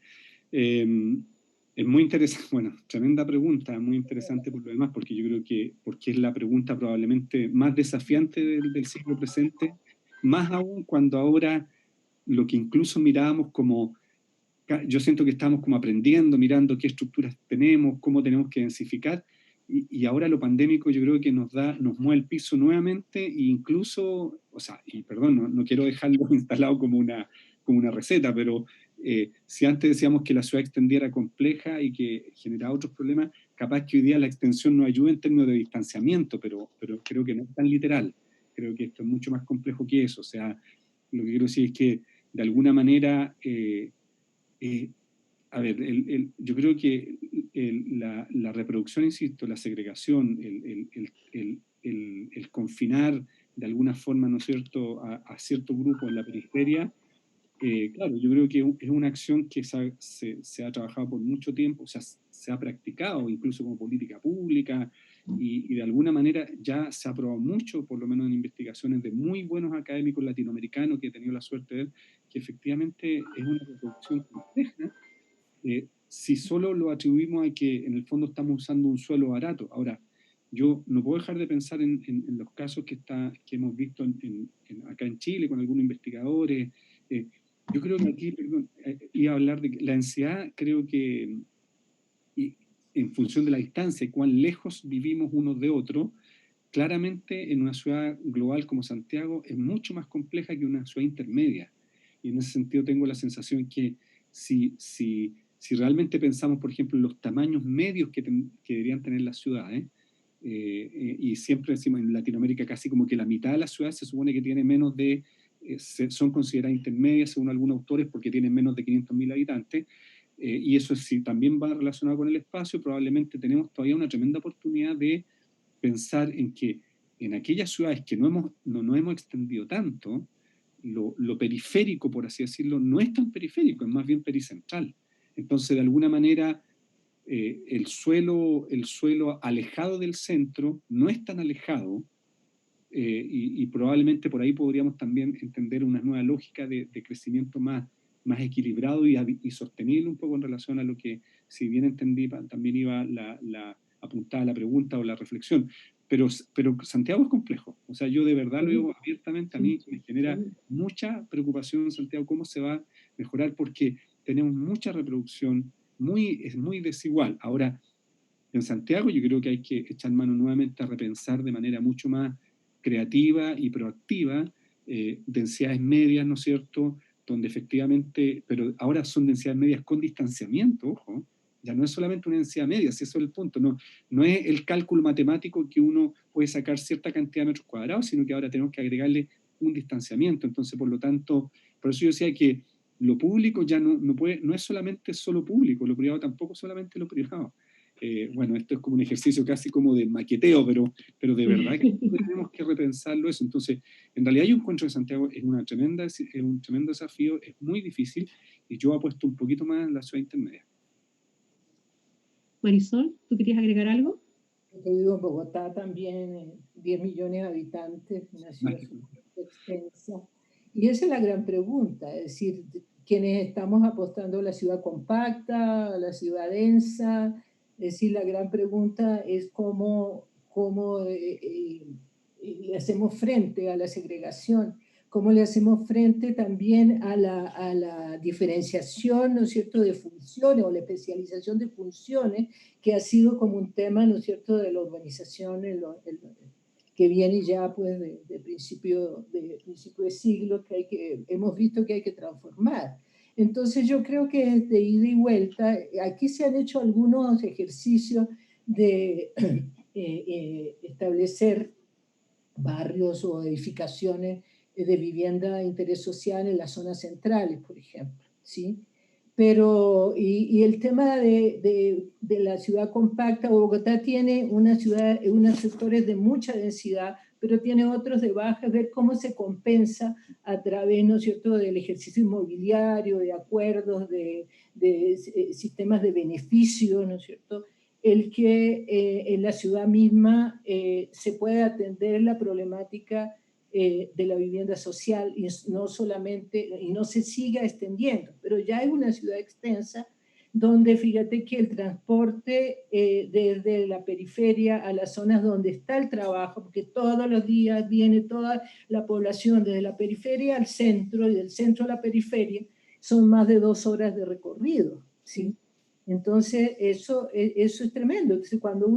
[SPEAKER 3] Es muy interesante, bueno, tremenda pregunta, muy interesante por lo demás, porque yo creo que porque es la pregunta probablemente más desafiante del siglo presente, más aún cuando ahora lo que incluso mirábamos como, yo siento que estamos como aprendiendo, mirando qué estructuras tenemos, cómo tenemos que densificar, y ahora lo pandémico yo creo que nos mueve el piso nuevamente, e incluso, o sea, y perdón, no quiero dejarlo instalado como una receta, pero si antes decíamos que la ciudad extendida era compleja y que generaba otros problemas, capaz que hoy día la extensión nos ayuda en términos de distanciamiento, pero creo que no es tan literal. Creo que esto es mucho más complejo que eso. O sea, lo que quiero decir es que de alguna manera, a ver, yo creo que la reproducción, insisto, la segregación, el confinar de alguna forma, ¿no es cierto?, a cierto grupo en la periferia, claro, yo creo que es una acción que se ha trabajado por mucho tiempo, o sea, se ha practicado incluso como política pública, y de alguna manera ya se ha probado mucho, por lo menos en investigaciones de muy buenos académicos latinoamericanos que he tenido la suerte de ver, que efectivamente es una reproducción compleja, si solo lo atribuimos a que en el fondo estamos usando un suelo barato. Ahora, yo no puedo dejar de pensar en los casos que hemos visto acá en Chile con algunos investigadores. Yo creo que aquí, perdón, iba a hablar de que la ansiedad, creo que en función de la distancia y cuán lejos vivimos unos de otros, claramente en una ciudad global como Santiago es mucho más compleja que una ciudad intermedia. Y en ese sentido tengo la sensación que si realmente pensamos, por ejemplo, en los tamaños medios que deberían tener las ciudades, y siempre decimos en Latinoamérica casi como que la mitad de las ciudades se supone que tiene menos de, son consideradas intermedias según algunos autores porque tienen menos de 500.000 habitantes, y eso si también va relacionado con el espacio, probablemente tenemos todavía una tremenda oportunidad de pensar en que en aquellas ciudades que no hemos extendido tanto, lo periférico, por así decirlo, no es tan periférico, es más bien pericentral. Entonces, de alguna manera, el suelo alejado del centro no es tan alejado, y probablemente por ahí podríamos también entender una nueva lógica de crecimiento más equilibrado y sostenible, un poco en relación a lo que, si bien entendí, también iba la apuntada la pregunta o la reflexión. Pero Santiago es complejo. O sea, yo de verdad lo digo abiertamente, a mí me genera mucha preocupación Santiago, cómo se va a mejorar, porque tenemos mucha reproducción, es muy desigual. Ahora, en Santiago yo creo que hay que echar mano nuevamente a repensar de manera mucho más creativa y proactiva densidades medias, ¿no es cierto?, donde efectivamente, pero ahora son densidades medias con distanciamiento, ojo, ya no es solamente una densidad media, si eso es el punto, no es el cálculo matemático que uno puede sacar cierta cantidad de metros cuadrados, sino que ahora tenemos que agregarle un distanciamiento. Entonces, por lo tanto, por eso yo decía que lo público ya no es solamente solo público, lo privado tampoco es solamente lo privado. Bueno, esto es como un ejercicio casi como de maqueteo, pero de verdad que tenemos que repensarlo eso. Entonces, en realidad yo encuentro que Santiago es un tremendo desafío, es muy difícil, y yo apuesto un poquito más en la ciudad intermedia.
[SPEAKER 2] Marisol, ¿tú querías agregar algo?
[SPEAKER 4] Yo vivo en Bogotá también, 10 millones de habitantes, una ciudad extensa. Y esa es la gran pregunta, es decir, quienes estamos apostando a la ciudad compacta, a la ciudad densa, es decir, la gran pregunta es cómo le hacemos frente a la segregación, cómo le hacemos frente también a la diferenciación, ¿no es cierto?, de funciones o la especialización de funciones, que ha sido como un tema, ¿no es cierto?, de la urbanización que viene ya pues de principio de siglo, hemos visto que hay que transformar. Entonces yo creo que de ida y vuelta, aquí se han hecho algunos ejercicios de establecer barrios o edificaciones de vivienda de interés social en las zonas centrales, por ejemplo, ¿sí? Pero, y el tema de la ciudad compacta, Bogotá tiene unos sectores de mucha densidad, pero tiene otros de baja, ver cómo se compensa a través, ¿no es cierto?, del ejercicio inmobiliario, de acuerdos, de sistemas de beneficio, ¿no es cierto?, el que en la ciudad misma se puede atender la problemática de la vivienda social y no se siga extendiendo, pero ya es una ciudad extensa donde fíjate que el transporte desde la periferia a las zonas donde está el trabajo, porque todos los días viene toda la población desde la periferia al centro y del centro a la periferia, son más de 2 horas de recorrido, ¿sí? Entonces eso es tremendo. Entonces cuando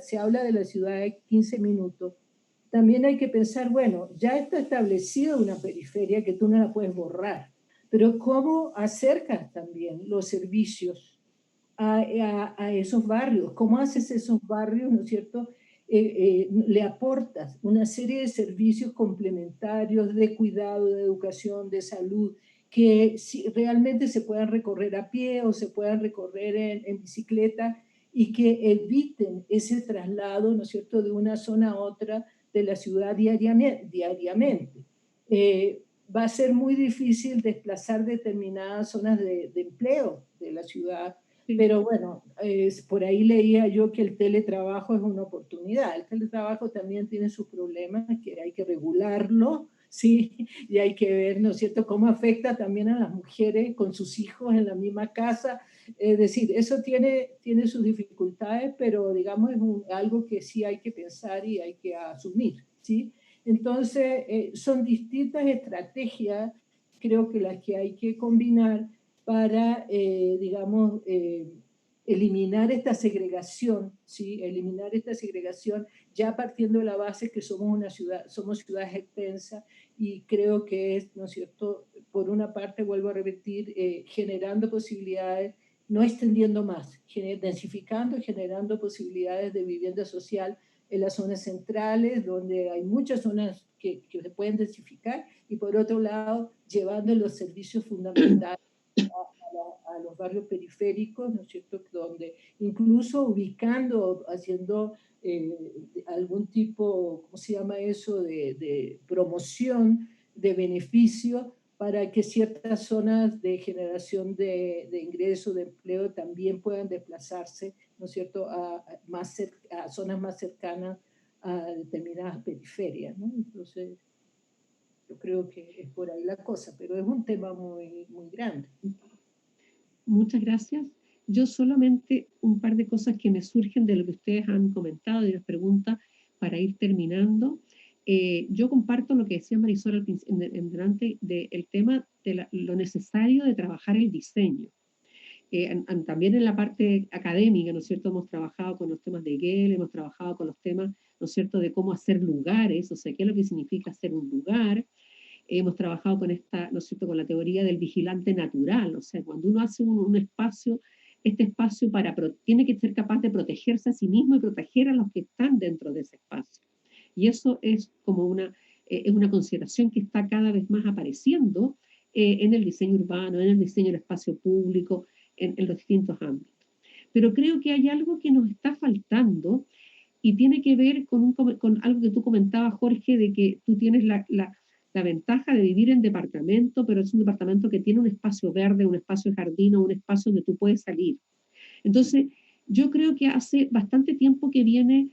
[SPEAKER 4] se habla de la ciudad de 15 minutos, también hay que pensar, bueno, ya está establecida una periferia que tú no la puedes borrar, pero ¿cómo acercas también los servicios a esos barrios? ¿Cómo haces esos barrios, no es cierto? Le aportas una serie de servicios complementarios de cuidado, de educación, de salud, que si realmente se puedan recorrer a pie o se puedan recorrer en bicicleta y que eviten ese traslado, ¿no es cierto?, de una zona a otra de la ciudad diariamente. Va a ser muy difícil desplazar determinadas zonas de empleo de la ciudad,
[SPEAKER 2] Sí.
[SPEAKER 4] pero bueno, por ahí leía yo que el teletrabajo es una oportunidad. El teletrabajo también tiene sus problemas, que hay que regularlo, ¿sí? Y hay que ver, ¿no es cierto?, cómo afecta también a las mujeres con sus hijos en la misma casa. Es decir, eso tiene sus dificultades, pero digamos es algo que sí hay que pensar y hay que asumir, ¿sí? Entonces, son distintas estrategias, creo que las que hay que combinar para, digamos, eliminar esta segregación, ¿sí? Eliminar esta segregación ya partiendo de la base que somos ciudades extensas y creo que es, ¿no es cierto?, por una parte, vuelvo a repetir, generando posibilidades, no extendiendo más, densificando y generando posibilidades de vivienda social en las zonas centrales, donde hay muchas zonas que se pueden densificar, y por otro lado, llevando los servicios fundamentales a los barrios periféricos, ¿no es cierto?, donde incluso ubicando, haciendo algún tipo, ¿cómo se llama eso?, de promoción de beneficio para que ciertas zonas de generación de ingreso, de empleo, también puedan desplazarse, ¿no es cierto?, a zonas más cercanas a determinadas periferias, ¿no? Entonces, yo creo que es por ahí la cosa, pero es un tema muy, muy grande.
[SPEAKER 2] Muchas gracias. Yo solamente un par de cosas que me surgen de lo que ustedes han comentado, de las preguntas, para ir terminando. Yo comparto lo que decía Marisol en delante del tema de lo necesario de trabajar el diseño. También en la parte académica, ¿no es cierto?, hemos trabajado con los temas de Hegel, hemos trabajado con los temas, ¿no es cierto?, de cómo hacer lugares, o sea, qué es lo que significa hacer un lugar. Hemos trabajado con esta, ¿no es cierto?, con la teoría del vigilante natural, o sea, cuando uno hace un espacio, este espacio tiene que ser capaz de protegerse a sí mismo y proteger a los que están dentro de ese espacio. Y eso es como es una consideración que está cada vez más apareciendo en el diseño urbano, en el diseño del espacio público, en los distintos ámbitos. Pero creo que hay algo que nos está faltando y tiene que ver con algo que tú comentabas, Jorge, de que tú tienes la ventaja de vivir en departamento, pero es un departamento que tiene un espacio verde, un espacio de jardín o un espacio donde tú puedes salir. Entonces, yo creo que hace bastante tiempo que viene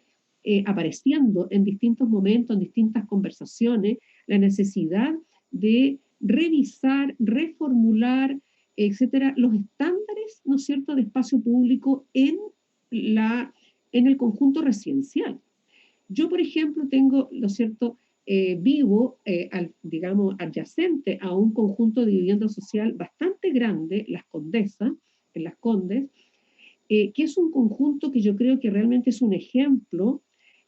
[SPEAKER 2] apareciendo en distintos momentos, en distintas conversaciones, la necesidad de revisar, reformular, etcétera, los estándares, ¿no es cierto?, de espacio público en el conjunto residencial. Yo, por ejemplo, tengo, ¿no es cierto?, vivo, digamos, adyacente a un conjunto de vivienda social bastante grande, Las Condesas, en Las Condes, que es un conjunto que yo creo que realmente es un ejemplo,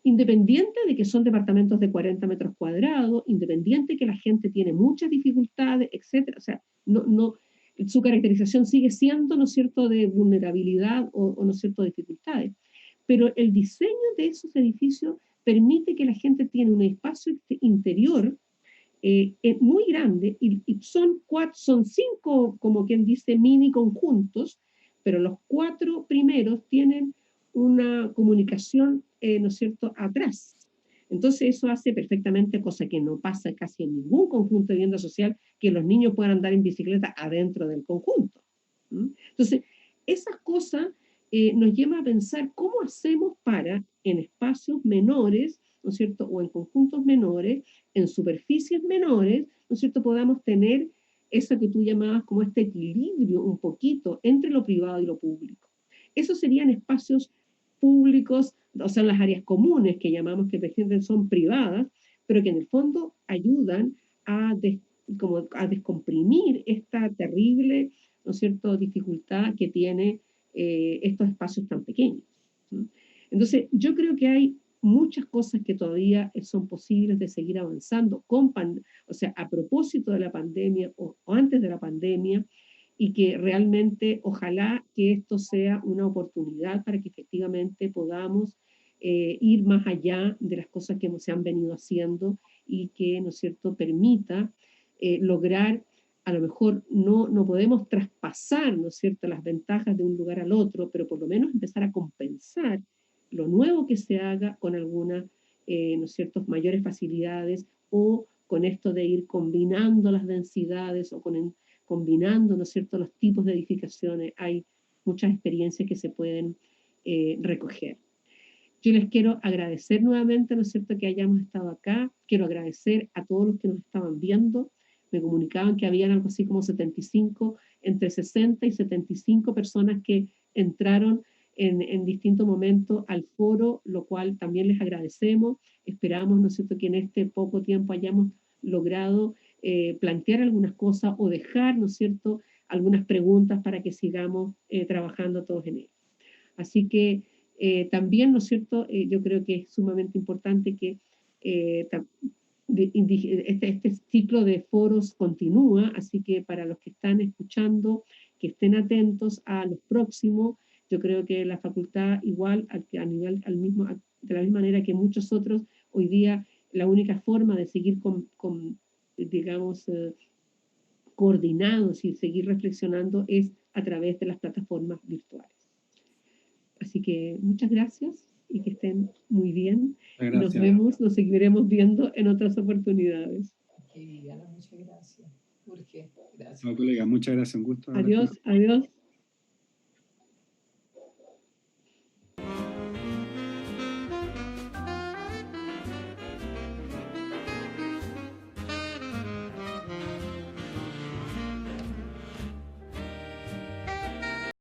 [SPEAKER 2] independiente de que son departamentos de 40 metros cuadrados, independiente de que la gente tiene muchas dificultades, etcétera. O sea, su caracterización sigue siendo, ¿no es cierto?, de vulnerabilidad o ¿no es cierto?, dificultades. Pero el diseño de esos edificios permite que la gente tiene un espacio interior muy grande y son 5, como quien dice, mini conjuntos, pero los 4 primeros tienen una comunicación, ¿no es cierto?, atrás. Entonces eso hace perfectamente, cosa que no pasa casi en ningún conjunto de vivienda social, que los niños puedan andar en bicicleta adentro del conjunto. Entonces, esas cosas nos llevan a pensar cómo hacemos para, en espacios menores, ¿no es cierto?, o en conjuntos menores, en superficies menores, ¿no es cierto?, podamos tener eso que tú llamabas como este equilibrio un poquito entre lo privado y lo público. Esos serían espacios públicos, o sea, las áreas comunes que llamamos que son privadas, pero que en el fondo ayudan a descomprimir esta terrible, ¿no es cierto?, dificultad que tiene estos espacios tan pequeños. Entonces, yo creo que hay muchas cosas que todavía son posibles de seguir avanzando, o sea, a propósito de la pandemia o antes de la pandemia, y que realmente ojalá que esto sea una oportunidad para que efectivamente podamos ir más allá de las cosas que se han venido haciendo y que, ¿no es cierto?, permita lograr a lo mejor no podemos traspasar, ¿no es cierto?, las ventajas de un lugar al otro, pero por lo menos empezar a compensar lo nuevo que se haga con algunas, ¿no es cierto?, mayores facilidades, o con esto de ir combinando las densidades, o combinando, ¿no es cierto?, los tipos de edificaciones. Hay muchas experiencias que se pueden recoger. Yo les quiero agradecer nuevamente, ¿no es cierto?, que hayamos estado acá. Quiero agradecer a todos los que nos estaban viendo. Me comunicaban que habían algo así como 75, entre 60 y 75 personas que entraron en distintos momentos al foro, lo cual también les agradecemos. Esperamos, ¿no es cierto?, que en este poco tiempo hayamos logrado plantear algunas cosas o dejar, ¿no es cierto?, algunas preguntas para que sigamos trabajando todos en ello. Así que también, ¿no es cierto?, yo creo que es sumamente importante que este ciclo de foros continúa, así que para los que están escuchando, que estén atentos a los próximos. Yo creo que la facultad, igual, de la misma manera que muchos otros, hoy día la única forma de seguir digamos, coordinados y seguir reflexionando es a través de las plataformas virtuales. Así que muchas gracias y que estén muy bien.
[SPEAKER 3] Gracias.
[SPEAKER 2] Nos seguiremos viendo en otras oportunidades.
[SPEAKER 4] Viviana, muchas gracias. Jorge, gracias.
[SPEAKER 3] No, colega, muchas gracias, un gusto.
[SPEAKER 2] Adiós, adiós.